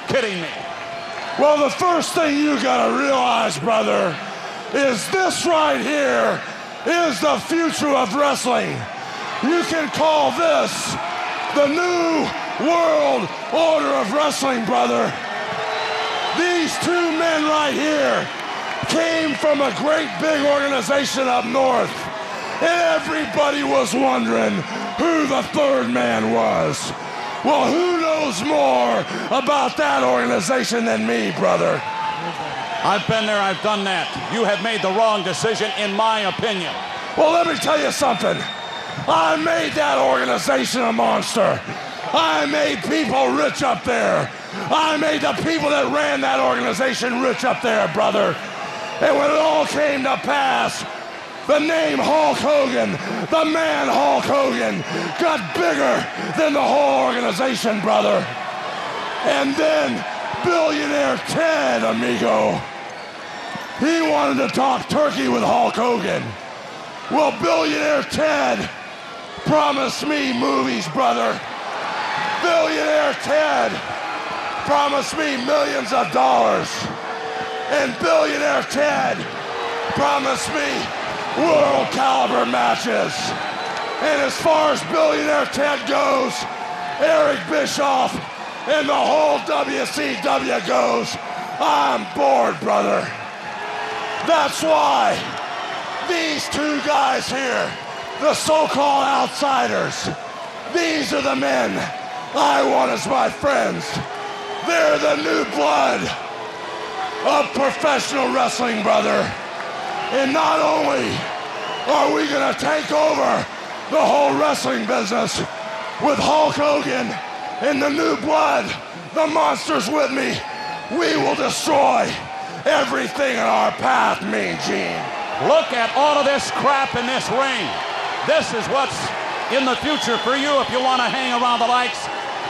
kidding me. Well, the first thing you gotta realize, brother, is this right here is the future of wrestling. You can call this the new world order of wrestling, brother. These two men right here came from a great big organization up north, and everybody was wondering who the third man was. Well, who knows more about that organization than me, brother? I've been there, I've done that. You have made the wrong decision, in my opinion. Well, let me tell you something. I made that organization a monster. I made people rich up there. I made the people that ran that organization rich up there, brother. And when it all came to pass, the name Hulk Hogan, the man Hulk Hogan, got bigger than the whole organization, brother. And then billionaire Ted, amigo, he wanted to talk turkey with Hulk Hogan. Well, billionaire Ted promised me movies, brother. Billionaire Ted promised me millions of dollars. And billionaire Ted promised me world caliber matches. And as far as billionaire Ted goes, Eric Bischoff and the whole WCW goes, I'm bored, brother. That's why these two guys here, the so-called outsiders, these are the men I want as my friends. They're the new blood of professional wrestling, brother. And not only are we gonna take over the whole wrestling business with Hulk Hogan and the new blood, the monsters with me, we will destroy everything in our path, Mean Gene. Look at all of this crap in this ring. This is what's in the future for you if you want to hang around the likes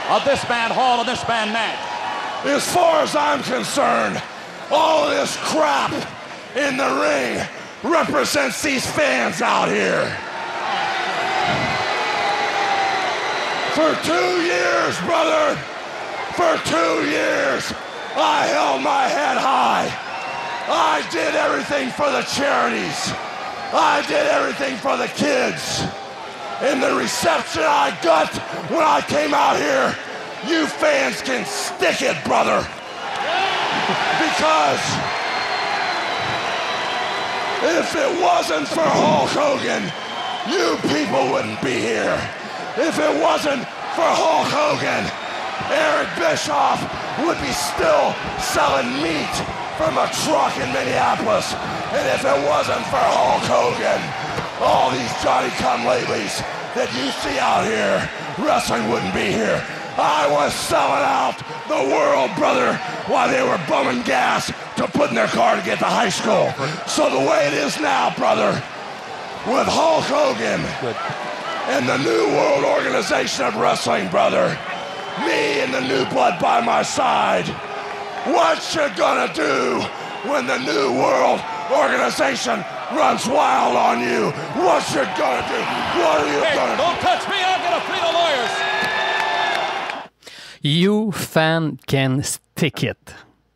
of this man Hall and this man Nash. As far as I'm concerned, all of this crap in the ring represents these fans out here. For 2 years, brother, for 2 years, I held my head high. I did everything for the charities. I did everything for the kids. And the reception I got when I came out here, you fans can stick it, brother. Because if it wasn't for Hulk Hogan, you people wouldn't be here. If it wasn't for Hulk Hogan, Eric Bischoff would be still selling meat from a truck in Minneapolis. And if it wasn't for Hulk Hogan, all these Johnny-come-latelys that you see out here, wrestling wouldn't be here. I was selling out the world, brother, while they were bumming gas to put in their car to get to high school. So the way it is now, brother, with Hulk Hogan and the New World Organization of Wrestling, brother, me and the new blood by my side, what you gonna do when the New World Organization runs wild on you? What you gonna do? What are you gonna do? Don't touch me, I'm gonna flee the lawyers. You fan can stick it.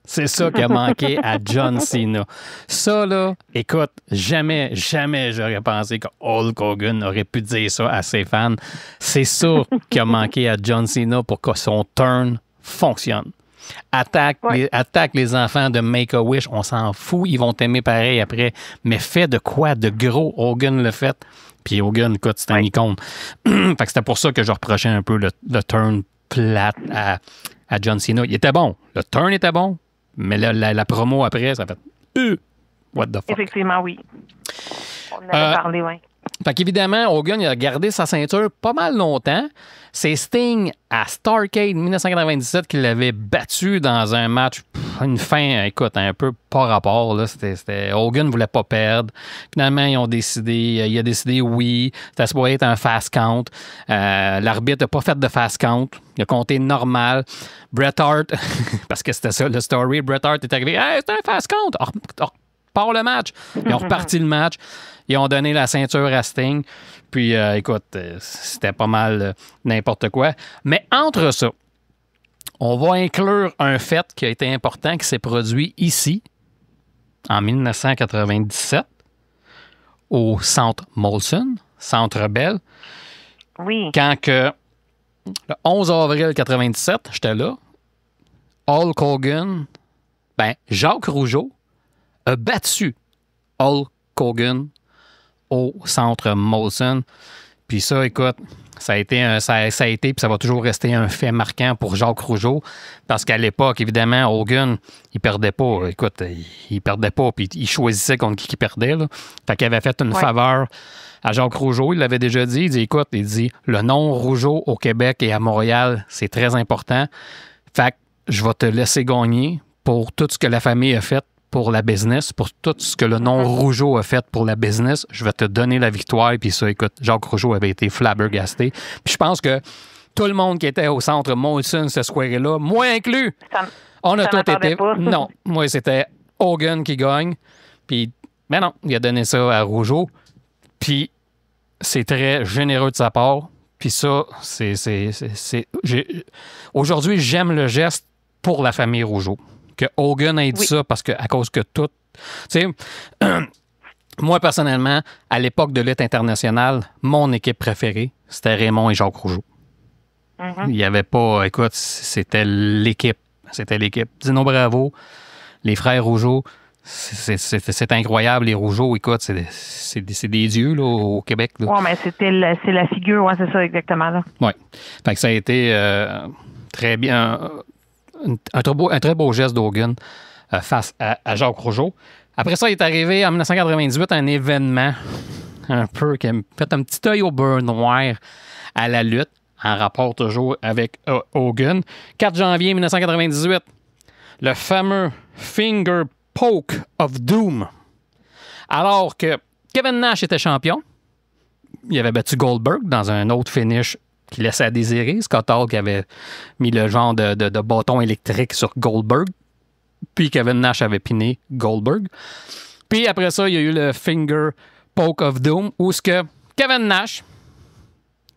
C'est ça qui a manqué à John Cena. Ça, là, écoute, jamais j'aurais pensé que Hulk Hogan aurait pu dire ça à ses fans. C'est ça qui a manqué à John Cena pour que son turn fonctionne. Attaque les enfants de Make-A-Wish, on s'en fout, ils vont t'aimer pareil après. Mais fais de quoi de gros, Hogan le fait. Puis Hogan, écoute, c'est un icône. Fait que c'était pour ça que je reprochais un peu le turn plate à John Cena. Il était bon. Le turn était bon. Mais la promo après, ça fait what the fuck. Effectivement, oui. On en avait parlé, oui. Fait qu'évidemment, Hogan il a gardé sa ceinture pas mal longtemps. C'est Sting à Starrcade 1997 qui l'avait battu dans un match, une fin, écoute, un peu pas rapport. Là. Hogan ne voulait pas perdre. Finalement, il a décidé oui, c'était supposé être un fast count. L'arbitre n'a pas fait de fast count. Il a compté normal. Bret Hart, parce que c'était ça le story, Bret Hart est arrivé, hey, c'est un fast count. Part le match. Ils ont reparti le match. Ils ont donné la ceinture à Sting. Puis, écoute, c'était pas mal n'importe quoi. Mais entre ça, on va inclure un fait qui a été important, qui s'est produit ici, en 1997, au Centre Molson, Centre Bell. Oui. Quand que, le 11 avril 1997, j'étais là, Hulk Hogan, Jacques Rougeau a battu Hulk Hogan au Centre Molson. Puis ça, écoute, ça a été, puis ça va toujours rester un fait marquant pour Jacques Rougeau, parce qu'à l'époque, évidemment, Hogan, il perdait pas. Écoute, il perdait pas, puis il choisissait contre qui il perdait. Là. Fait qu'il avait fait une faveur à Jacques Rougeau. Il l'avait déjà dit. Il dit, le nom Rougeau au Québec et à Montréal, c'est très important. Fait que je vais te laisser gagner pour tout ce que la famille a fait pour la business, pour tout ce que le nom Rougeau a fait pour la business, je vais te donner la victoire. Puis ça, écoute, Jacques Rougeau avait été flabbergasté. Puis je pense que tout le monde qui était au Centre Molson ce soir-là, moi inclus, on a tout été... Non, moi, c'était Hogan qui gagne. Puis, mais non, il a donné ça à Rougeau. Puis, c'est très généreux de sa part. Puis ça, aujourd'hui, j'aime le geste pour la famille Rougeau. Que Hogan ait dit ça parce que, à cause que tout... Tu sais, moi, personnellement, à l'époque de lutte internationale, mon équipe préférée, c'était Raymond et Jacques Rougeau. Il n'y avait pas... Écoute, c'était l'équipe. C'était l'équipe. Dino Bravo, les frères Rougeau, c'est incroyable. Les Rougeau, écoute, c'est des dieux là, au Québec. Oui, mais c'est la figure, ouais, c'est ça, exactement. Oui. Fait que ça a été très bien... Un très beau geste d'Hogan face à Jacques Rougeau. Après ça, il est arrivé en 1998 un événement un peu qui a fait un petit œil au beurre noir à la lutte, en rapport toujours avec Hogan. 4 janvier 1998, le fameux Finger Poke of Doom. Alors que Kevin Nash était champion, il avait battu Goldberg dans un autre finish qui laissait à désirer. Scott Hall qui avait mis le genre de bâton électrique sur Goldberg. Puis Kevin Nash avait piné Goldberg. Puis après ça, il y a eu le Finger Poke of Doom où ce que Kevin Nash,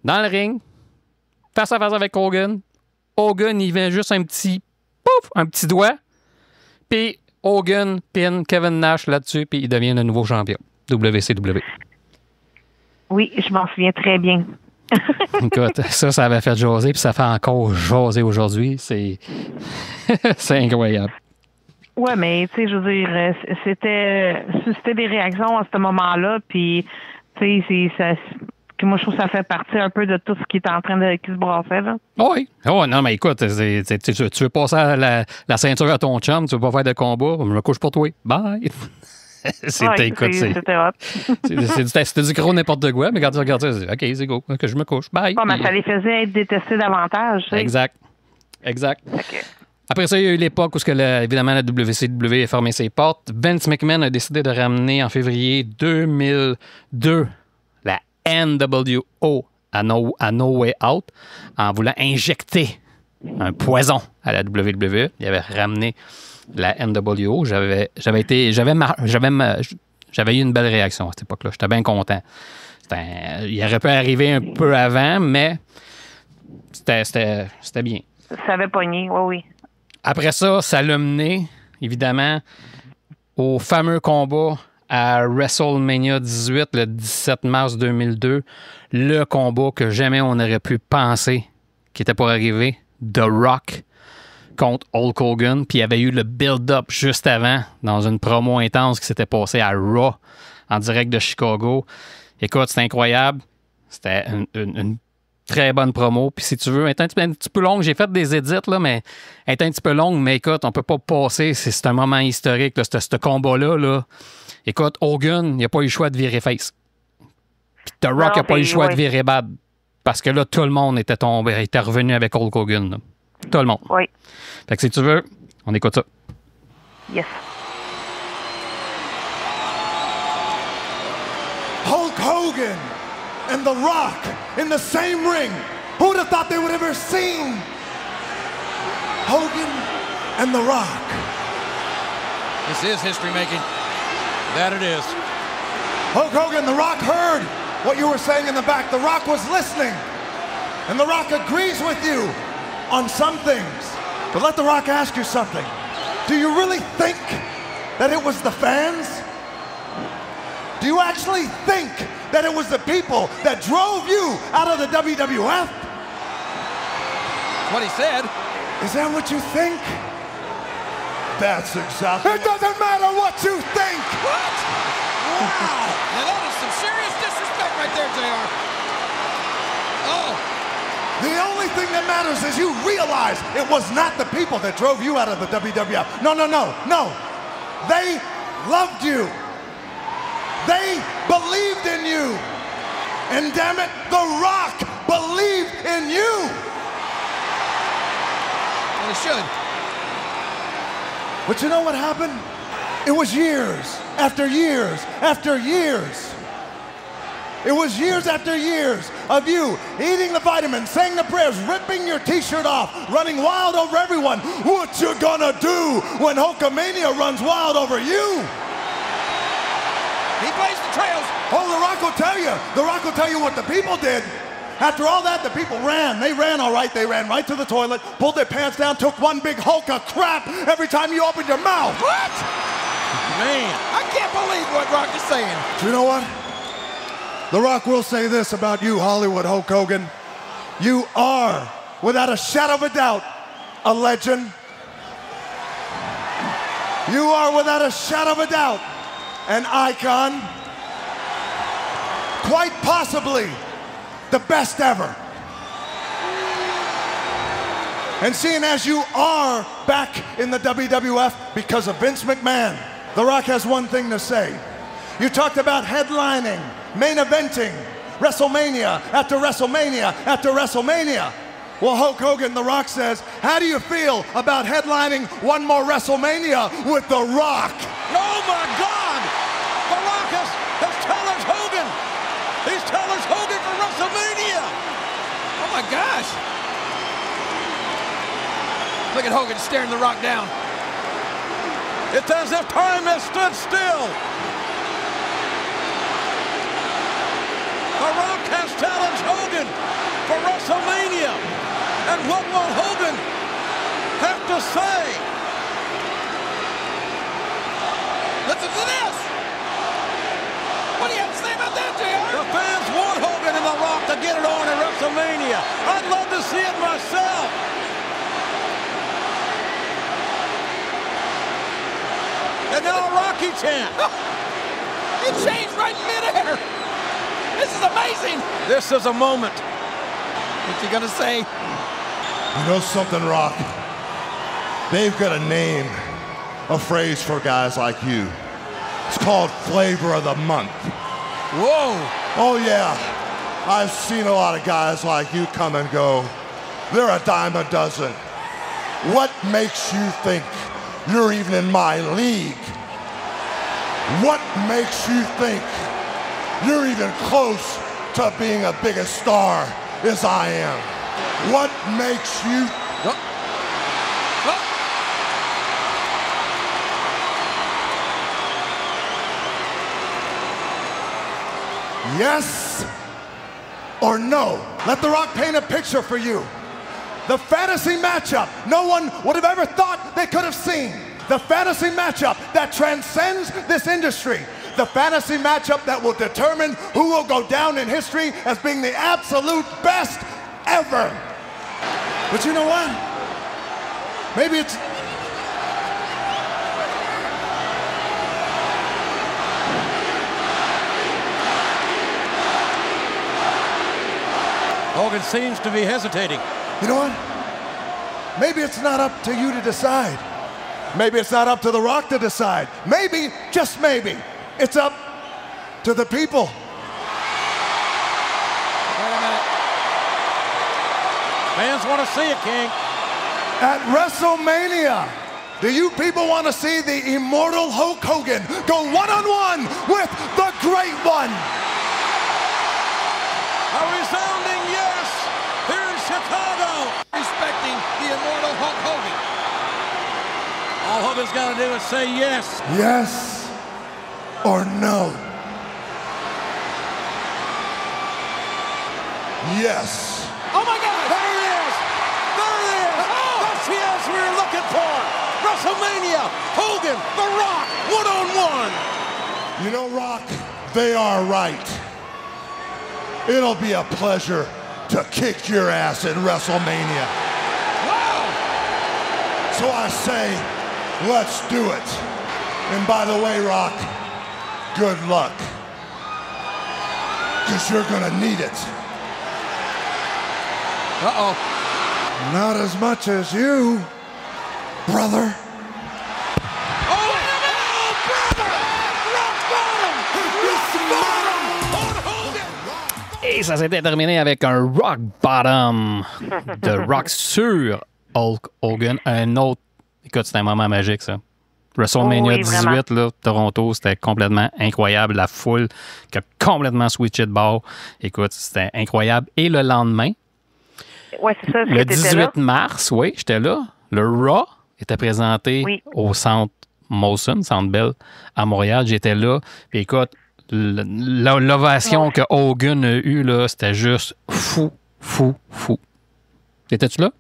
dans le ring, face à face avec Hogan, il vient juste un petit doigt. Puis Hogan pine Kevin Nash là-dessus, puis il devient le nouveau champion. WCW. Oui, je m'en souviens très bien. Écoute, ça avait fait jaser, puis ça fait encore jaser aujourd'hui. C'est incroyable. Ouais, mais tu sais, je veux dire, c'était des réactions à ce moment-là, puis tu sais, moi je trouve que ça fait partie un peu de tout ce qui est en train qui se brassait, là. Oui. Oh non, mais écoute, tu veux passer la ceinture à ton chum, tu veux pas faire de combat, je me couche pour toi. Bye! C'était hot. C'était du gros n'importe quoi, mais quand tu regardes ça, OK, c'est go, que je me couche. Bye. Mais ça les faisait être détestés davantage. Exact. Okay. Après ça, il y a eu l'époque où, évidemment, la WCW a fermé ses portes. Vince McMahon a décidé de ramener en février 2002 la NWO à No Way Out en voulant injecter un poison à la WWE. Il avait ramené la NWO. J'avais eu une belle réaction à cette époque-là. J'étais bien content. Il aurait pu arriver un peu avant, mais c'était bien. Ça avait pogné, oui. Après ça, ça l'a mené évidemment, au fameux combat à WrestleMania 18, le 17 mars 2002, le combat que jamais on aurait pu penser qui était pour arriver, The Rock contre Hulk Hogan, puis il y avait eu le build-up juste avant, dans une promo intense qui s'était passée à Raw, en direct de Chicago. Écoute, c'était incroyable. C'était une très bonne promo. Puis si tu veux, elle est un petit peu longue. J'ai fait des edits, là, mais elle est un petit peu longue. Mais écoute, on peut pas passer. C'est un moment historique, là, ce combat-là. Là. Écoute, Hogan, il n'a pas eu le choix de virer face. Puis The Rock n'a pas eu le choix de virer bad. Parce que là, tout le monde était tombé. Il était revenu avec Hulk Hogan. Là. Tout le monde. Oui. Fait que si tu veux, on écoute ça. Yes. Hulk Hogan and The Rock in the same ring. Who would have thought they would have ever seen Hogan and The Rock? This is history making. That it is. Hulk Hogan, The Rock heard what you were saying in the back. The Rock was listening. And The Rock agrees with you on some things. But let The Rock ask you something. Do you really think that it was the fans? Do you actually think that it was the people that drove you out of the WWF? What he said. Is that what you think? That's exactly. It doesn't matter what you think. What? Wow. Now that is some serious disrespect right there, JR. Oh. The only thing that matters is you realize it was not the people that drove you out of the WWF. No. They loved you. They believed in you. And damn it, The Rock believed in you. Well, he should. But you know what happened? It was years after years after years. It was years after years of you eating the vitamins, saying the prayers, ripping your t-shirt off, running wild over everyone. What you gonna do when Hulkamania runs wild over you? He blazed the trails. Oh, The Rock will tell you. The Rock will tell you what the people did. After all that, the people ran. They ran all right. They ran right to the toilet, pulled their pants down, took one big hulk of crap every time you opened your mouth. What? Man, I can't believe what Rock is saying. Do you know what? The Rock will say this about you, Hollywood Hulk Hogan. You are, without a shadow of a doubt, a legend. You are, without a shadow of a doubt, an icon. Quite possibly the best ever. And seeing as you are back in the WWF because of Vince McMahon, The Rock has one thing to say. You talked about headlining, main eventing, WrestleMania after WrestleMania after WrestleMania. Well, Hulk Hogan, The Rock says, how do you feel about headlining one more WrestleMania with The Rock? Oh my God! The Rock has challenged Hogan! He's challenged Hogan for WrestleMania! Oh my gosh! Look at Hogan staring The Rock down. It's as if time has stood still. The Rock has challenged Hogan for WrestleMania. And what will Hogan have to say? Listen to this. What do you have to say about that, JR? The fans want Hogan and The Rock to get it on at WrestleMania. I'd love to see it myself. And now a Rocky chant. It changed right in midair. This is amazing. This is a moment. What's he gonna say? You know something, Rock? They've got a name, a phrase for guys like you. It's called Flavor of the Month. Whoa. Oh, yeah. I've seen a lot of guys like you come and go. They're a dime a dozen. What makes you think you're even in my league? What makes you think you're even close to being as big a star as I am? What makes you... Yes or no? Let The Rock paint a picture for you. The fantasy matchup no one would have ever thought they could have seen. The fantasy matchup that transcends this industry. The fantasy matchup that will determine who will go down in history as being the absolute best ever. But you know what? Maybe it's... Hogan seems to be hesitating. You know what? Maybe it's not up to you to decide. Maybe it's not up to The Rock to decide. Maybe, just maybe, it's up to the people. Wait a minute. Fans want to see it, King. At WrestleMania, do you people want to see the immortal Hulk Hogan go one-on-one with the Great One? A resounding yes here in Chicago. Respecting the immortal Hulk Hogan. All Hogan's got to do is say yes. Yes or no? Yes. Oh my God! There it is! There it is! Oh! That's the answer we were looking for! WrestleMania! Hogan, The Rock, one-on-one! You know, Rock, they are right. It'll be a pleasure to kick your ass at WrestleMania. Wow! So I say, let's do it. And by the way, Rock, good luck. Because you're gonna need it. Uh-oh. Not as much as you, brother. Et ça s'était terminé avec un Rock Bottom de Rock sur Hulk Hogan. Un autre... Écoute, c'était un moment magique, ça. WrestleMania 18, là, Toronto, c'était complètement incroyable. La foule qui a complètement switché de bord. Écoute, c'était incroyable. Et le lendemain, ouais, c'est ça, le 18 mars, oui, j'étais là. Le Raw était présenté au Centre Molson, Centre Bell, à Montréal. J'étais là. Puis écoute, l'ovation que Hogan a eue, là, c'était juste fou, fou, fou. Étais-tu là?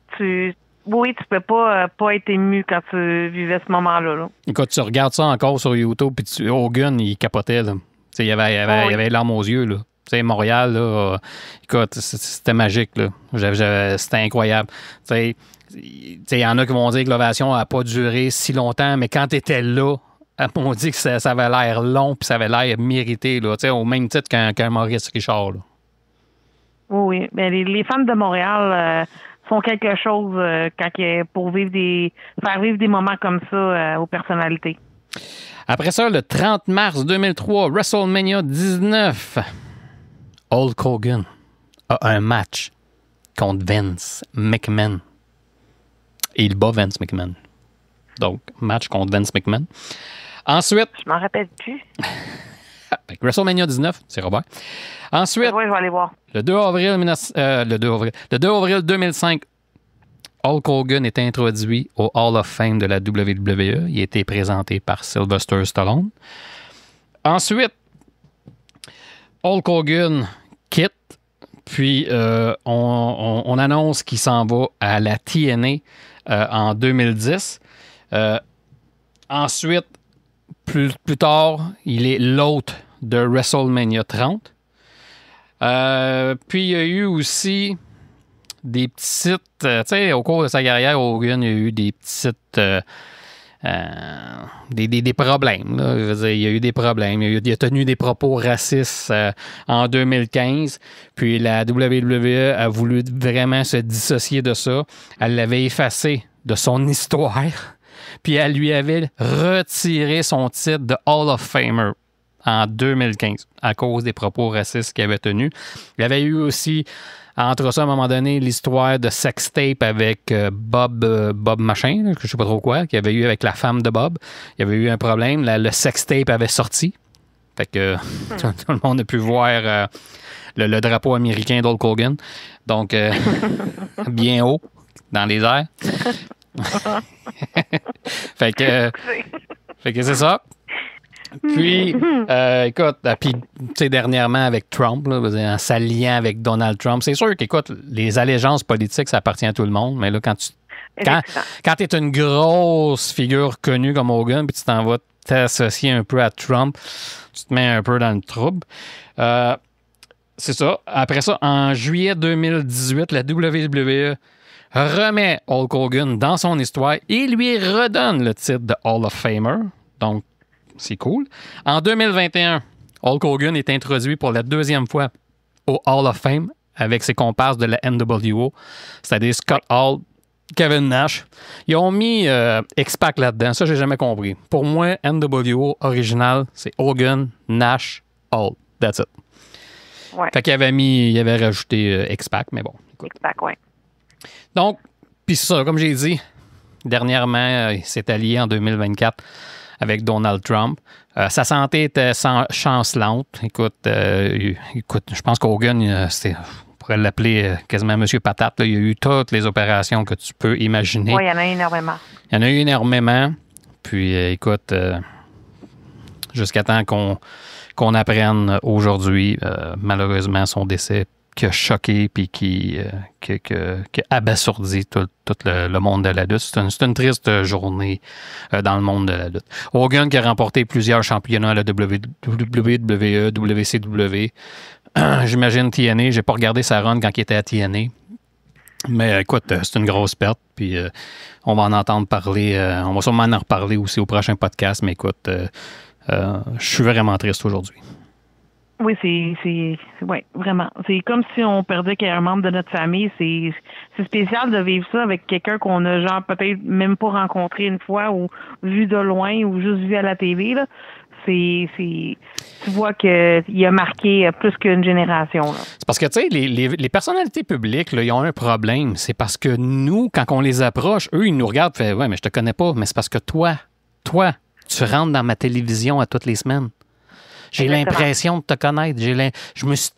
Oui, tu peux pas être ému quand tu vivais ce moment-là. Là. Écoute, tu regardes ça encore sur YouTube, puis Hogan, il capotait. Là. Il avait les larmes aux yeux. Là. Montréal, là, écoute, c'était magique. Là. C'était incroyable. Il y en a qui vont dire que l'ovation n'a pas duré si longtemps, mais quand tu étais là, on dit que ça avait l'air long puis ça avait l'air mérité, là, au même titre qu'un Maurice Richard. Là. Oui, mais les fans de Montréal font quelque chose pour faire vivre des moments comme ça aux personnalités. Après ça, le 30 mars 2003, WrestleMania 19, Hulk Hogan a un match contre Vince McMahon. Et il bat Vince McMahon. Donc, match contre Vince McMahon. Ensuite... Je m'en rappelle plus. WrestleMania 19, c'est Robert. Ensuite... Oui, je vais aller voir. Le 2 avril 2005, Hulk Hogan est introduit au Hall of Fame de la WWE. Il a été présenté par Sylvester Stallone. Ensuite, Hulk Hogan quitte, puis on annonce qu'il s'en va à la TNA en 2010. Ensuite, plus tard, il est l'hôte de WrestleMania 30. Puis il y a eu aussi des petites... tu sais, au cours de sa carrière, Hogan, il y a eu des petites... des problèmes. Là. Je veux dire, il y a eu des problèmes. Il a tenu des propos racistes en 2015. Puis la WWE a voulu vraiment se dissocier de ça. Elle l'avait effacé de son histoire. Puis elle lui avait retiré son titre de Hall of Famer en 2015 à cause des propos racistes qu'il avait tenus. Il y avait eu aussi, entre ça, à un moment donné, l'histoire de sextape avec Bob Machin, là, que je ne sais pas trop quoi, qu'il y avait eu avec la femme de Bob. Il y avait eu un problème. Le sextape avait sorti. Fait que tout le monde a pu voir le drapeau américain d'Hulk Hogan. Donc, bien haut, dans les airs. fait que c'est ça. Puis, écoute, puis, tu sais, dernièrement avec Trump, là, en s'alliant avec Donald Trump, c'est sûr qu'écoute, les allégeances politiques, ça appartient à tout le monde, mais là, quand tu Quand tu es une grosse figure connue comme Hogan, puis tu t'en vas t'associer un peu à Trump, tu te mets un peu dans le trouble. C'est ça. Après ça, en juillet 2018, la WWE remet Hulk Hogan dans son histoire et lui redonne le titre de Hall of Famer. Donc, c'est cool. En 2021, Hulk Hogan est introduit pour la deuxième fois au Hall of Fame avec ses comparses de la NWO, c'est-à-dire Scott Hall, Kevin Nash. Ils ont mis X-Pac là-dedans. Ça, j'ai jamais compris. Pour moi, NWO original, c'est Hogan, Nash, Hall. That's it. Ouais. Fait qu'il avait rajouté X-Pac, mais bon. X-Pac, ouais. Donc, puis ça, comme j'ai dit, dernièrement, il s'est allié en 2024 avec Donald Trump. Sa santé était chancelante. Écoute, je pense qu'Hogan, on pourrait l'appeler quasiment Monsieur Patate. Là. Il y a eu toutes les opérations que tu peux imaginer. Oui, il y en a eu énormément. Il y en a eu énormément. Puis, écoute, jusqu'à temps qu'on apprenne aujourd'hui, malheureusement, son décès qui a choqué puis qui a abasourdi tout le monde de la lutte. C'est une triste journée dans le monde de la lutte. Hogan qui a remporté plusieurs championnats à la WWE, WCW, j'imagine TNA. J'ai pas regardé sa run quand il était à TNA. Mais écoute, c'est une grosse perte. Puis on va en entendre parler. On va sûrement en reparler aussi au prochain podcast. Mais écoute, je suis vraiment triste aujourd'hui. Oui, ouais, vraiment. C'est comme si on perdait un membre de notre famille. C'est spécial de vivre ça avec quelqu'un qu'on a genre peut-être même pas rencontré une fois ou vu de loin ou juste vu à la TV, là. Tu vois qu'il a marqué plus qu'une génération, là. C'est parce que, tu sais, les personnalités publiques, là, ils ont un problème. C'est parce que nous, quand on les approche, eux, ils nous regardent et font « Ouais, mais je te connais pas. » Mais c'est parce que toi, tu rentres dans ma télévision à toutes les semaines. J'ai l'impression de te connaître. Je me suis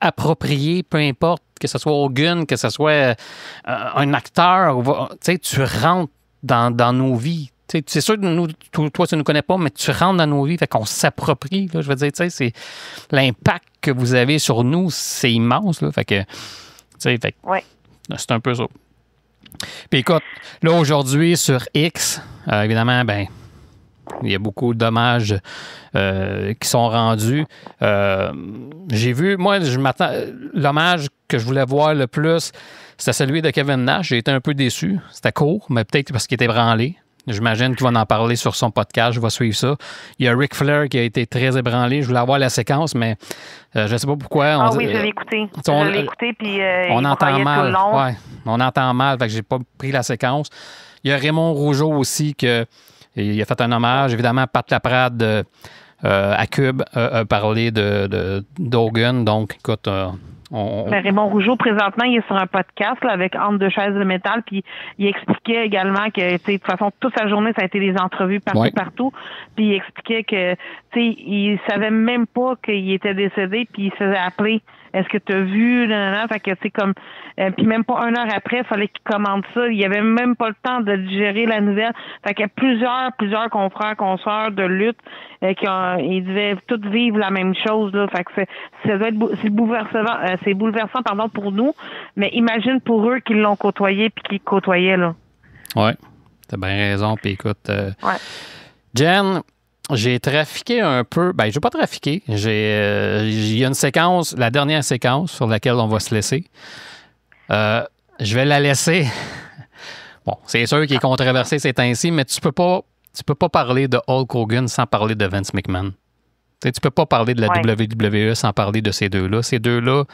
approprié, peu importe, que ce soit Hogan, que ce soit un acteur. Tu rentres dans nos vies. C'est sûr que toi, tu ne nous connais pas, mais tu rentres dans nos vies, fait qu'on s'approprie. Là, je veux dire, c'est l'impact que vous avez sur nous, c'est immense. Là, fait que, ouais. C'est un peu ça. Puis écoute, là, aujourd'hui, sur X, évidemment, il y a beaucoup d'hommages qui sont rendus. J'ai vu, moi, l'hommage que je voulais voir le plus, c'était celui de Kevin Nash. J'ai été un peu déçu. C'était court, mais peut-être parce qu'il était branlé. J'imagine qu'il va en parler sur son podcast. Je vais suivre ça. Il y a Ric Flair qui a été très ébranlé. Je voulais avoir la séquence, mais je ne sais pas pourquoi. Oui, je l'ai écouté. Je l'ai écouté, puis on entend mal. Tout le long. Ouais, on entend mal, fait que j'ai pas pris la séquence. Il y a Raymond Rougeau aussi il a fait un hommage. Évidemment, Pat Laprade à Cube a parlé d'Hogan. Donc, écoute, Raymond Rougeau, présentement, il est sur un podcast là, avec Entre deux chaises de métal, puis il expliquait également que, de toute façon, toute sa journée, ça a été des entrevues partout. Puis il expliquait que, il savait même pas qu'il était décédé, puis il se faisait appeler. Est-ce que tu as vu? Fait que, comme, puis même pas 1 heure après, il fallait qu'il commande ça. Il avait même pas le temps de digérer la nouvelle. Fait qu'il y a plusieurs confrères, consoeurs de lutte ils devaient tous vivre la même chose, là. Fait que c'est bouleversant, pour nous. Mais imagine pour eux qui l'ont côtoyé puis qui le côtoyaient, là. Ouais. T'as bien raison. Puis écoute, Jen, j'ai trafiqué un peu. Je n'ai pas trafiqué. Il y a une séquence, la dernière séquence sur laquelle on va se laisser. Je vais la laisser. Bon, c'est sûr qu'il est controversé ces temps-ci, mais tu peux pas parler de Hulk Hogan sans parler de Vince McMahon. Tu peux pas parler de la WWE sans parler de ces deux-là. Ces deux-là,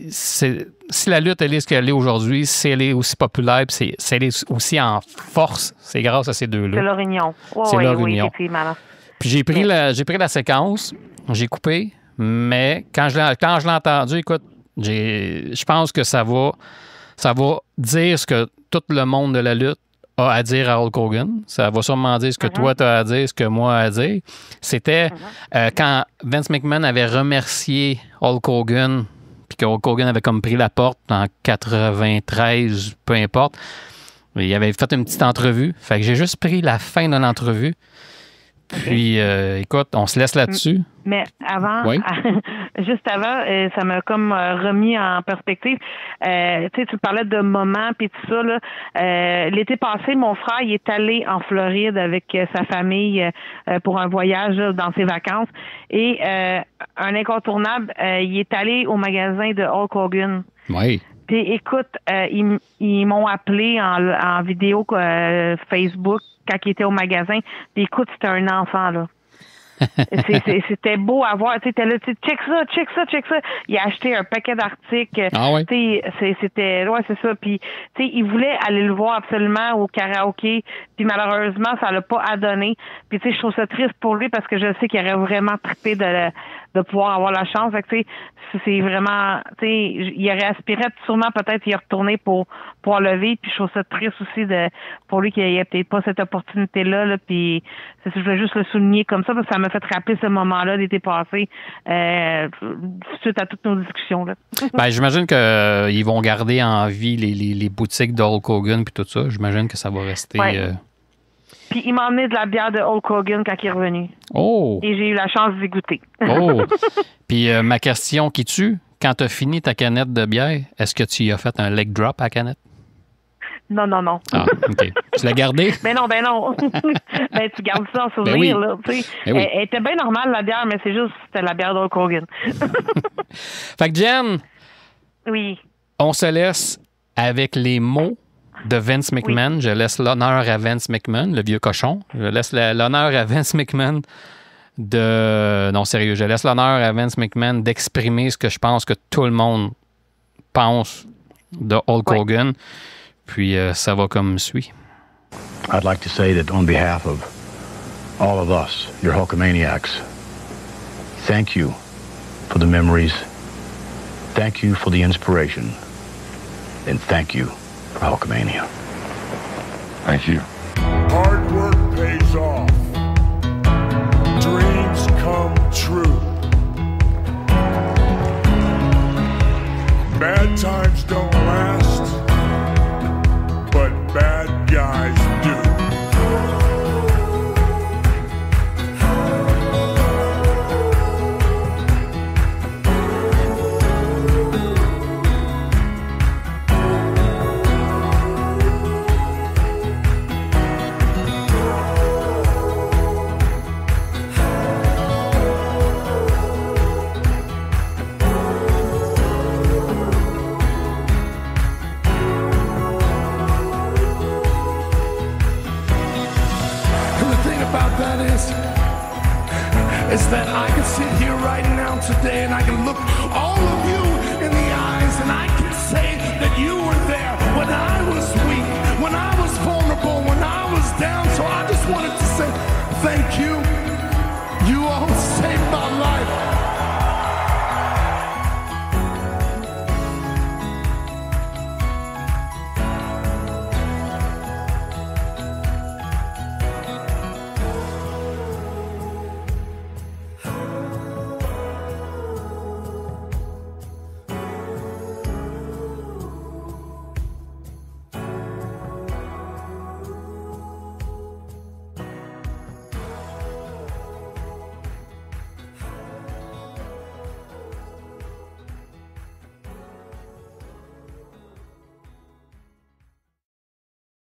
si la lutte elle est ce qu'elle est aujourd'hui, si elle est aussi populaire, si elle est aussi en force, c'est grâce à ces deux-là. C'est leur union. C'est leur union. Effectivement. Puis j'ai pris la séquence, j'ai coupé, mais quand je l'ai entendu, écoute, je pense que ça va dire ce que tout le monde de la lutte a à dire à Hulk Hogan. Ça va sûrement dire ce que toi, tu as à dire, ce que moi a à dire. C'était quand Vince McMahon avait remercié Hulk Hogan, puis que Hulk Hogan avait comme pris la porte en 93, peu importe. Il avait fait une petite entrevue. Fait que j'ai juste pris la fin de l'entrevue. Puis, écoute, on se laisse là-dessus. Mais avant, oui. Juste avant, ça m'a comme remis en perspective. Tu parlais de moments puis tout ça. Là. L'été passé, mon frère il est allé en Floride avec sa famille pour un voyage là, dans ses vacances. Et un incontournable, il est allé au magasin de Hulk Hogan. Oui. Puis écoute, ils m'ont appelé en vidéo Facebook quand il était au magasin. Puis écoute, c'était un enfant, là. C'était beau à voir. Tu sais, là, check ça. Il a acheté un paquet d'articles. Ah oui? C'était... Ouais, c'est ça. Puis, tu sais, il voulait aller le voir absolument au karaoké. Puis malheureusement, ça l'a pas adonné. Puis, tu sais, je trouve ça triste pour lui parce que je sais qu'il aurait vraiment trippé de pouvoir avoir la chance. Fait que, tu sais, c'est vraiment... Tu sais, il aurait aspiré sûrement peut-être y retourner pour lever. Puis je trouve ça triste aussi pour lui qu'il n'y ait peut-être pas cette opportunité-là. Là, puis je voulais juste le souligner comme ça parce que ça m'a fait rappeler ce moment-là d'été passé suite à toutes nos discussions. Là. Ben, j'imagine qu'ils vont garder en vie les boutiques de Hulk Hogan puis tout ça. J'imagine que ça va rester... Ouais. Puis il m'a emmené de la bière de Hulk Hogan quand il est revenu. Oh! Et j'ai eu la chance d'y goûter. Oh! Puis ma question qui tue, quand tu as fini ta canette de bière, est-ce que tu y as fait un leg drop à la canette? Non. Ah, OK. Tu l'as gardé? Ben non. Ben, tu gardes ça en souvenir, là. Tu sais. Elle était bien normale, la bière, mais c'est juste c'était la bière d'Hulk Hogan. Fait que, Jen. Oui. On se laisse avec les mots de Vince McMahon. Oui. Je laisse l'honneur à Vince McMahon, le vieux cochon. Je laisse l'honneur à Vince McMahon Non, sérieux, je laisse l'honneur à Vince McMahon d'exprimer ce que je pense que tout le monde pense de Hulk Hogan. Puis ça va comme suit. I'd like to say that on behalf of all of us, your Hulkamaniacs, thank you for the memories, thank you for the inspiration, and thank you for Hulkamania. Thank you. Hard work pays off. Dreams come true. Bad times don't last, but bad guys do. Is that I can sit here right now today and I can look all of you in the eyes and I can say that you were there when I was weak, when I was vulnerable, when I was down. So I just wanted to say thank you.